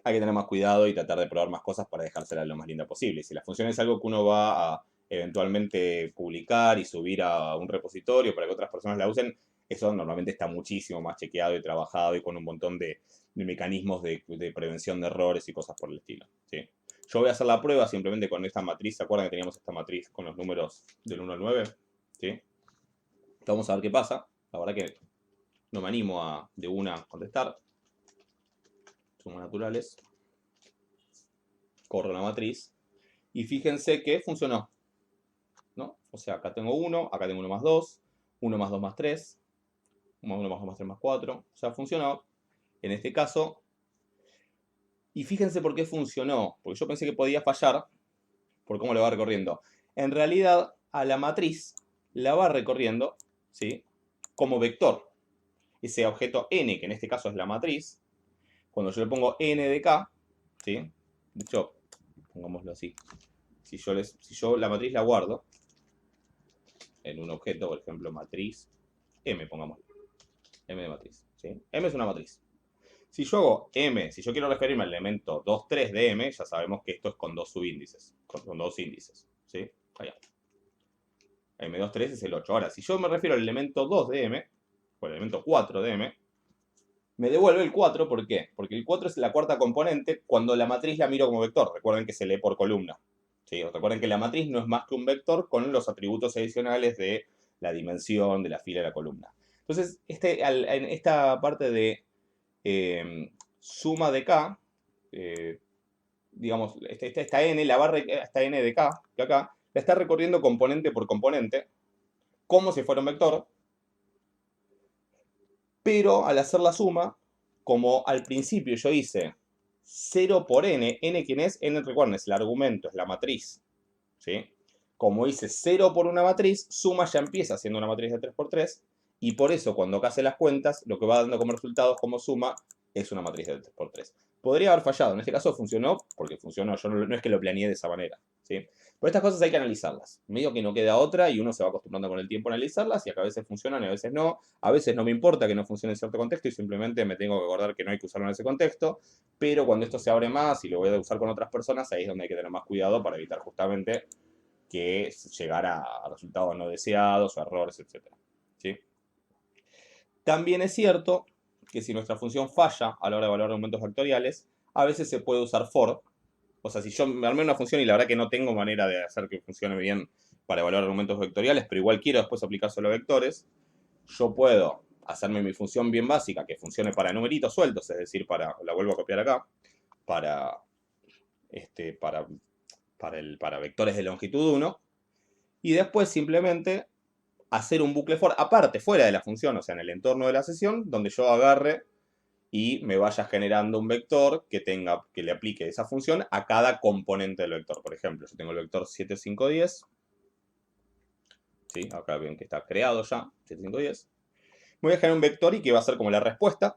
hay que tener más cuidado y tratar de probar más cosas para dejársela lo más linda posible. Si la función es algo que uno va a eventualmente publicar y subir a un repositorio para que otras personas la usen, eso normalmente está muchísimo más chequeado y trabajado y con un montón de mecanismos de prevención de errores y cosas por el estilo. ¿Sí? Yo voy a hacer la prueba simplemente con esta matriz. ¿Se acuerdan que teníamos esta matriz con los números del 1 al 9? ¿Sí? Vamos a ver qué pasa. La verdad que no me animo a de una contestar. Sumas naturales. Corro la matriz. Y fíjense que funcionó. ¿No? O sea, acá tengo 1, acá tengo 1 más 2, 1 más 2 más 3, 1 más 2 más 3 más 4. O sea, funcionó. En este caso. Y fíjense por qué funcionó. Porque yo pensé que podía fallar por cómo le va recorriendo. En realidad, a la matriz la va recorriendo, ¿sí? Como vector. Ese objeto n, que en este caso es la matriz, cuando yo le pongo n de k, ¿sí? De hecho, pongámoslo así. Si yo la matriz la guardo en un objeto, por ejemplo, matriz m, pongámoslo. M de matriz, ¿sí? M es una matriz. Si yo hago m, si yo quiero referirme al elemento 2, 3 de m, ya sabemos que esto es con dos subíndices, con dos índices, ¿sí? Allá. M2, 3 es el 8. Ahora, si yo me refiero al elemento 2 de m, o el elemento 4 de m, me devuelve el 4, ¿por qué? Porque el 4 es la cuarta componente cuando la matriz la miro como vector. Recuerden que se lee por columna. ¿Sí? Recuerden que la matriz no es más que un vector con los atributos adicionales de la dimensión, de la fila y la columna. Entonces, en esta parte de suma de K, digamos, esta n, la barra, esta n de K, que acá, la está recorriendo componente por componente, como si fuera un vector, pero al hacer la suma, como al principio yo hice 0 por n quién es, n recuerden, es el argumento, es la matriz, ¿sí? Como hice 0 por una matriz, suma ya empieza siendo una matriz de 3 por 3, y por eso cuando acá hace las cuentas, lo que va dando como resultados como suma es una matriz de 3 por 3. Podría haber fallado, en este caso funcionó porque funcionó, yo no es que lo planeé de esa manera, ¿sí? Pero estas cosas hay que analizarlas, medio que no queda otra y uno se va acostumbrando con el tiempo a analizarlas y acá a veces funcionan y a veces no me importa que no funcione en cierto contexto y simplemente me tengo que acordar que no hay que usarlo en ese contexto, pero cuando esto se abre más y lo voy a usar con otras personas, ahí es donde hay que tener más cuidado para evitar justamente que llegara a resultados no deseados o errores, etc. ¿Sí? También es cierto que si nuestra función falla a la hora de evaluar aumentos factoriales, a veces se puede usar for. O sea, si yo me armé una función y la verdad que no tengo manera de hacer que funcione bien para evaluar argumentos vectoriales, pero igual quiero después aplicar solo vectores, yo puedo hacerme mi función bien básica que funcione para numeritos sueltos, es decir, la vuelvo a copiar acá, para, este, para, para vectores de longitud 1, y después simplemente hacer un bucle for aparte, fuera de la función, o sea, en el entorno de la sesión, donde yo agarre y me vaya generando un vector que le aplique esa función a cada componente del vector. Por ejemplo, yo tengo el vector 7, 5, 10. ¿Sí? Acá ven que está creado ya, 7, 5, 10. Voy a generar un vector y que va a ser como la respuesta.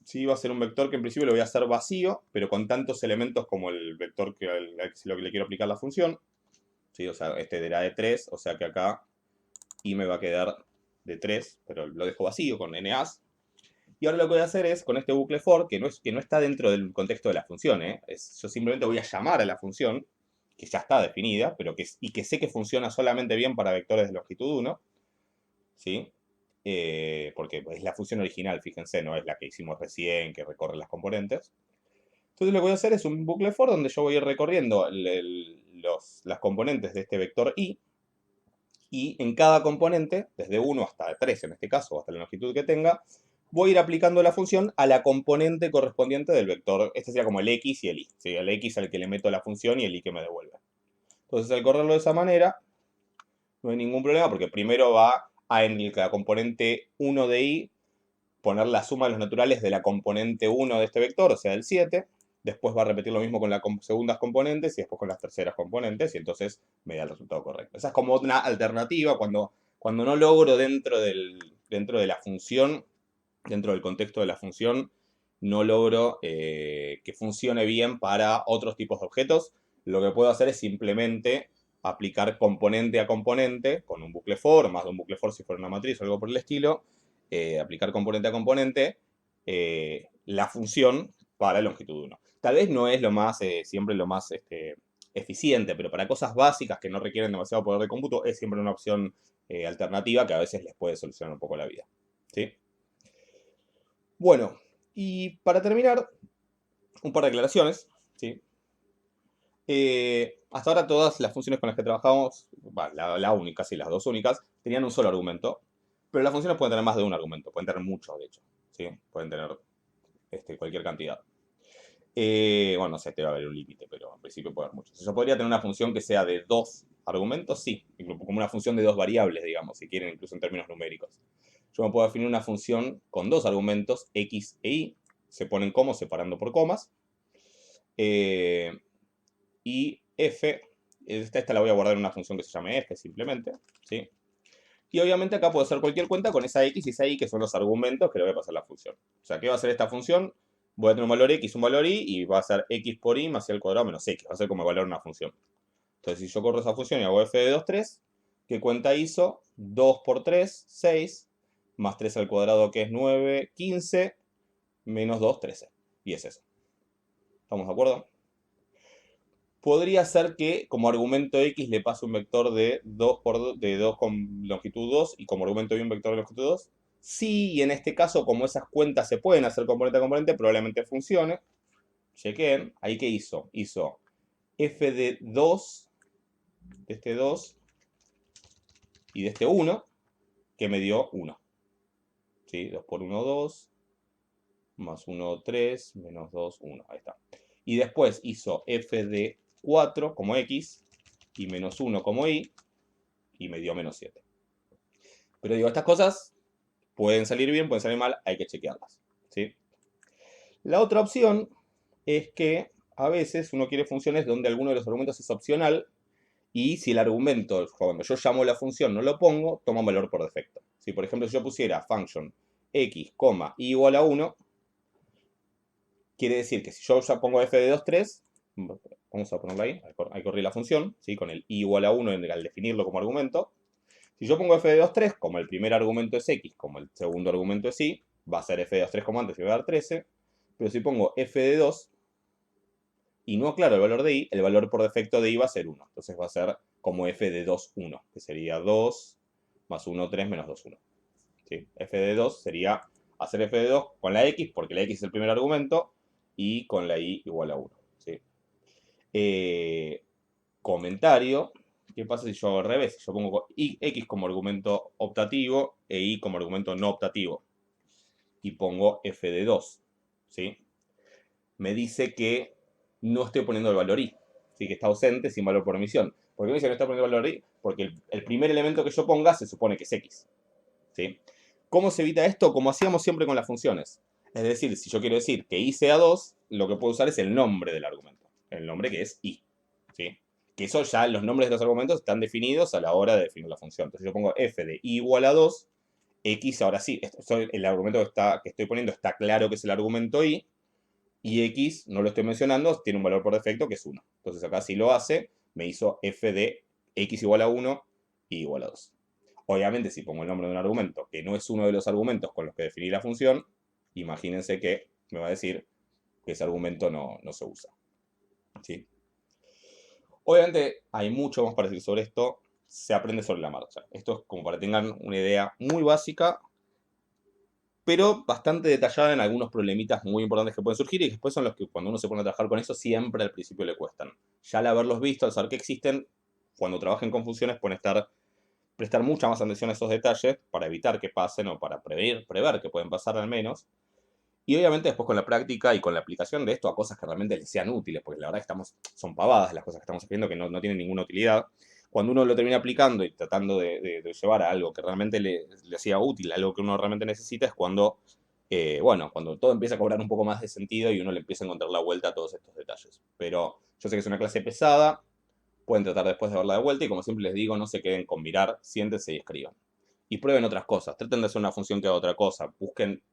¿Sí? Va a ser un vector que en principio lo voy a hacer vacío, pero con tantos elementos como el vector lo que le quiero aplicar la función. ¿Sí? O sea, este era de 3, o sea que acá y me va a quedar de 3, pero lo dejo vacío con NAs. Y ahora lo que voy a hacer es, con este bucle for, que no está dentro del contexto de la función, yo simplemente voy a llamar a la función, que ya está definida, y que sé que funciona solamente bien para vectores de longitud 1, ¿sí? Porque es la función original, fíjense, no es la que hicimos recién, que recorre las componentes. Entonces lo que voy a hacer es un bucle for donde yo voy a ir recorriendo las componentes de este vector i, y en cada componente, desde 1 hasta 3 en este caso, hasta la longitud que tenga, voy a ir aplicando la función a la componente correspondiente del vector. Este sería como el x y el y. ¿Sí? El x al que le meto la función y el y que me devuelve. Entonces, al correrlo de esa manera, no hay ningún problema porque primero va a en la componente 1 de y poner la suma de los naturales de la componente 1 de este vector, o sea, del 7. Después va a repetir lo mismo con las segundas componentes y después con las terceras componentes y entonces me da el resultado correcto. Esa es como una alternativa cuando no logro dentro de la función, dentro del contexto de la función, no logro que funcione bien para otros tipos de objetos. Lo que puedo hacer es simplemente aplicar componente a componente con un bucle for, más de un bucle for si fuera una matriz o algo por el estilo, aplicar componente a componente la función para longitud 1. Tal vez no es siempre lo más eficiente, pero para cosas básicas que no requieren demasiado poder de cómputo es siempre una opción alternativa que a veces les puede solucionar un poco la vida. ¿Sí? Bueno, y para terminar, un par de aclaraciones. ¿Sí? Hasta ahora todas las funciones con las que trabajamos, la única, sí, las dos únicas, tenían un solo argumento, pero las funciones pueden tener más de un argumento, pueden tener muchos, de hecho. ¿Sí? Pueden tener cualquier cantidad. Bueno, no sé, te va a haber un límite, pero en principio puede haber muchos. Yo podría tener una función que sea de dos argumentos, sí, como una función de dos variables, digamos, si quieren, incluso en términos numéricos. Yo me puedo definir una función con dos argumentos, x e y, se ponen como separando por comas, y f, esta la voy a guardar en una función que se llame f simplemente, ¿sí? Y obviamente acá puedo hacer cualquier cuenta con esa x y esa y, que son los argumentos que le voy a pasar a la función. O sea, ¿qué va a hacer esta función? Voy a tener un valor x, un valor y, va a ser x por y más y al cuadrado menos x. Va a ser como evaluar una función. Entonces, si yo corro esa función y hago f de 2, 3, ¿qué cuenta hizo? 2 por 3, 6, más 3 al cuadrado, que es 9, 15, menos 2, 13. Y es eso. ¿Estamos de acuerdo? Podría ser que como argumento x le pase un vector de 2 con longitud 2 y como argumento y un vector de longitud 2. Sí, y en este caso, como esas cuentas se pueden hacer componente a componente, probablemente funcione. Chequen. ¿Ahí qué hizo? Hizo f de 2, de este 2 y de este 1, que me dio 1. ¿sí? 2 por 1, 2, más 1, 3, menos 2, 1. Ahí está. Y después hizo f de 4 como x y menos 1 como y me dio menos 7. Pero digo, estas cosas pueden salir bien, pueden salir mal, hay que chequearlas, ¿sí? La otra opción es que a veces uno quiere funciones donde alguno de los argumentos es opcional y si el argumento, cuando yo llamo la función, no lo pongo, toma un valor por defecto. Si por ejemplo si yo pusiera function x, y igual a 1, quiere decir que si yo ya pongo f de 2, 3, vamos a ponerlo ahí corrí la función, ¿sí? Con el i igual a 1 al definirlo como argumento. Si yo pongo f de 2, 3, como el primer argumento es x, como el segundo argumento es y, va a ser f de 2, 3 como antes y va a dar 13. Pero si pongo f de 2 y no aclaro el valor de i, el valor por defecto de i va a ser 1. Entonces va a ser como f de 2, 1, que sería 2 más 1, 3 menos 2, 1. ¿Sí? F de 2 sería hacer f de 2 con la x, porque la x es el primer argumento, y con la i igual a 1. ¿Sí? Comentario. ¿Qué pasa si yo hago al revés? Yo pongo x como argumento optativo e y como argumento no optativo. Y pongo f de 2. ¿Sí? Me dice que no estoy poniendo el valor i. ¿Sí? Que está ausente sin valor por omisión. ¿Por qué me dice que no está poniendo el valor i? Porque el primer elemento que yo ponga se supone que es x. ¿Sí? ¿Cómo se evita esto? Como hacíamos siempre con las funciones. Es decir, si yo quiero decir que i sea 2, lo que puedo usar es el nombre del argumento. El nombre que es i. ¿Sí? Que eso ya, los nombres de los argumentos están definidos a la hora de definir la función. Entonces yo pongo f de i igual a 2, x ahora sí, el argumento que estoy poniendo está claro que es el argumento i, y x, no lo estoy mencionando, tiene un valor por defecto que es 1. Entonces acá si lo hace, me hizo f de x igual a 1 y igual a 2. Obviamente si pongo el nombre de un argumento que no es uno de los argumentos con los que definí la función, imagínense que me va a decir que ese argumento no se usa. ¿Sí? Obviamente hay mucho más para decir sobre esto, se aprende sobre la marcha. Esto es como para que tengan una idea muy básica, pero bastante detallada en algunos problemitas muy importantes que pueden surgir y que después son los que cuando uno se pone a trabajar con eso siempre al principio le cuestan. Ya al haberlos visto, al saber que existen, cuando trabajen con funciones pueden prestar mucha más atención a esos detalles para evitar que pasen o para prever que pueden pasar al menos. Y obviamente después con la práctica y con la aplicación de esto a cosas que realmente les sean útiles, porque la verdad que son pavadas las cosas que estamos haciendo que no tienen ninguna utilidad. Cuando uno lo termina aplicando y tratando de llevar a algo que realmente le sea útil, algo que uno realmente necesita, es cuando, cuando todo empieza a cobrar un poco más de sentido y uno le empieza a encontrar la vuelta a todos estos detalles. Pero yo sé que es una clase pesada, pueden tratar después de verla de vuelta y como siempre les digo, no se queden con mirar, siéntense y escriban. Y prueben otras cosas, traten de hacer una función que haga otra cosa, busquen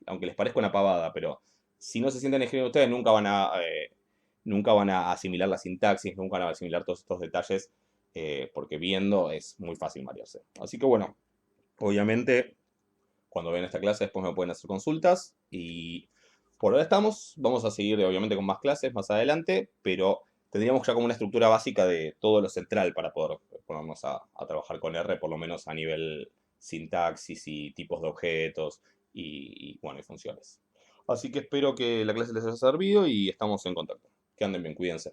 aunque les parezca una pavada, pero si no se sienten escribiendo ustedes, nunca van a asimilar la sintaxis, nunca van a asimilar todos estos detalles, porque viendo es muy fácil marearse. Así que bueno, obviamente, cuando vean esta clase después me pueden hacer consultas y por ahora estamos, vamos a seguir obviamente con más clases más adelante, pero tendríamos ya como una estructura básica de todo lo central para poder ponernos a trabajar con R, por lo menos a nivel sintaxis y tipos de objetos y funciones. Así que espero que la clase les haya servido y estamos en contacto. Que anden bien, cuídense.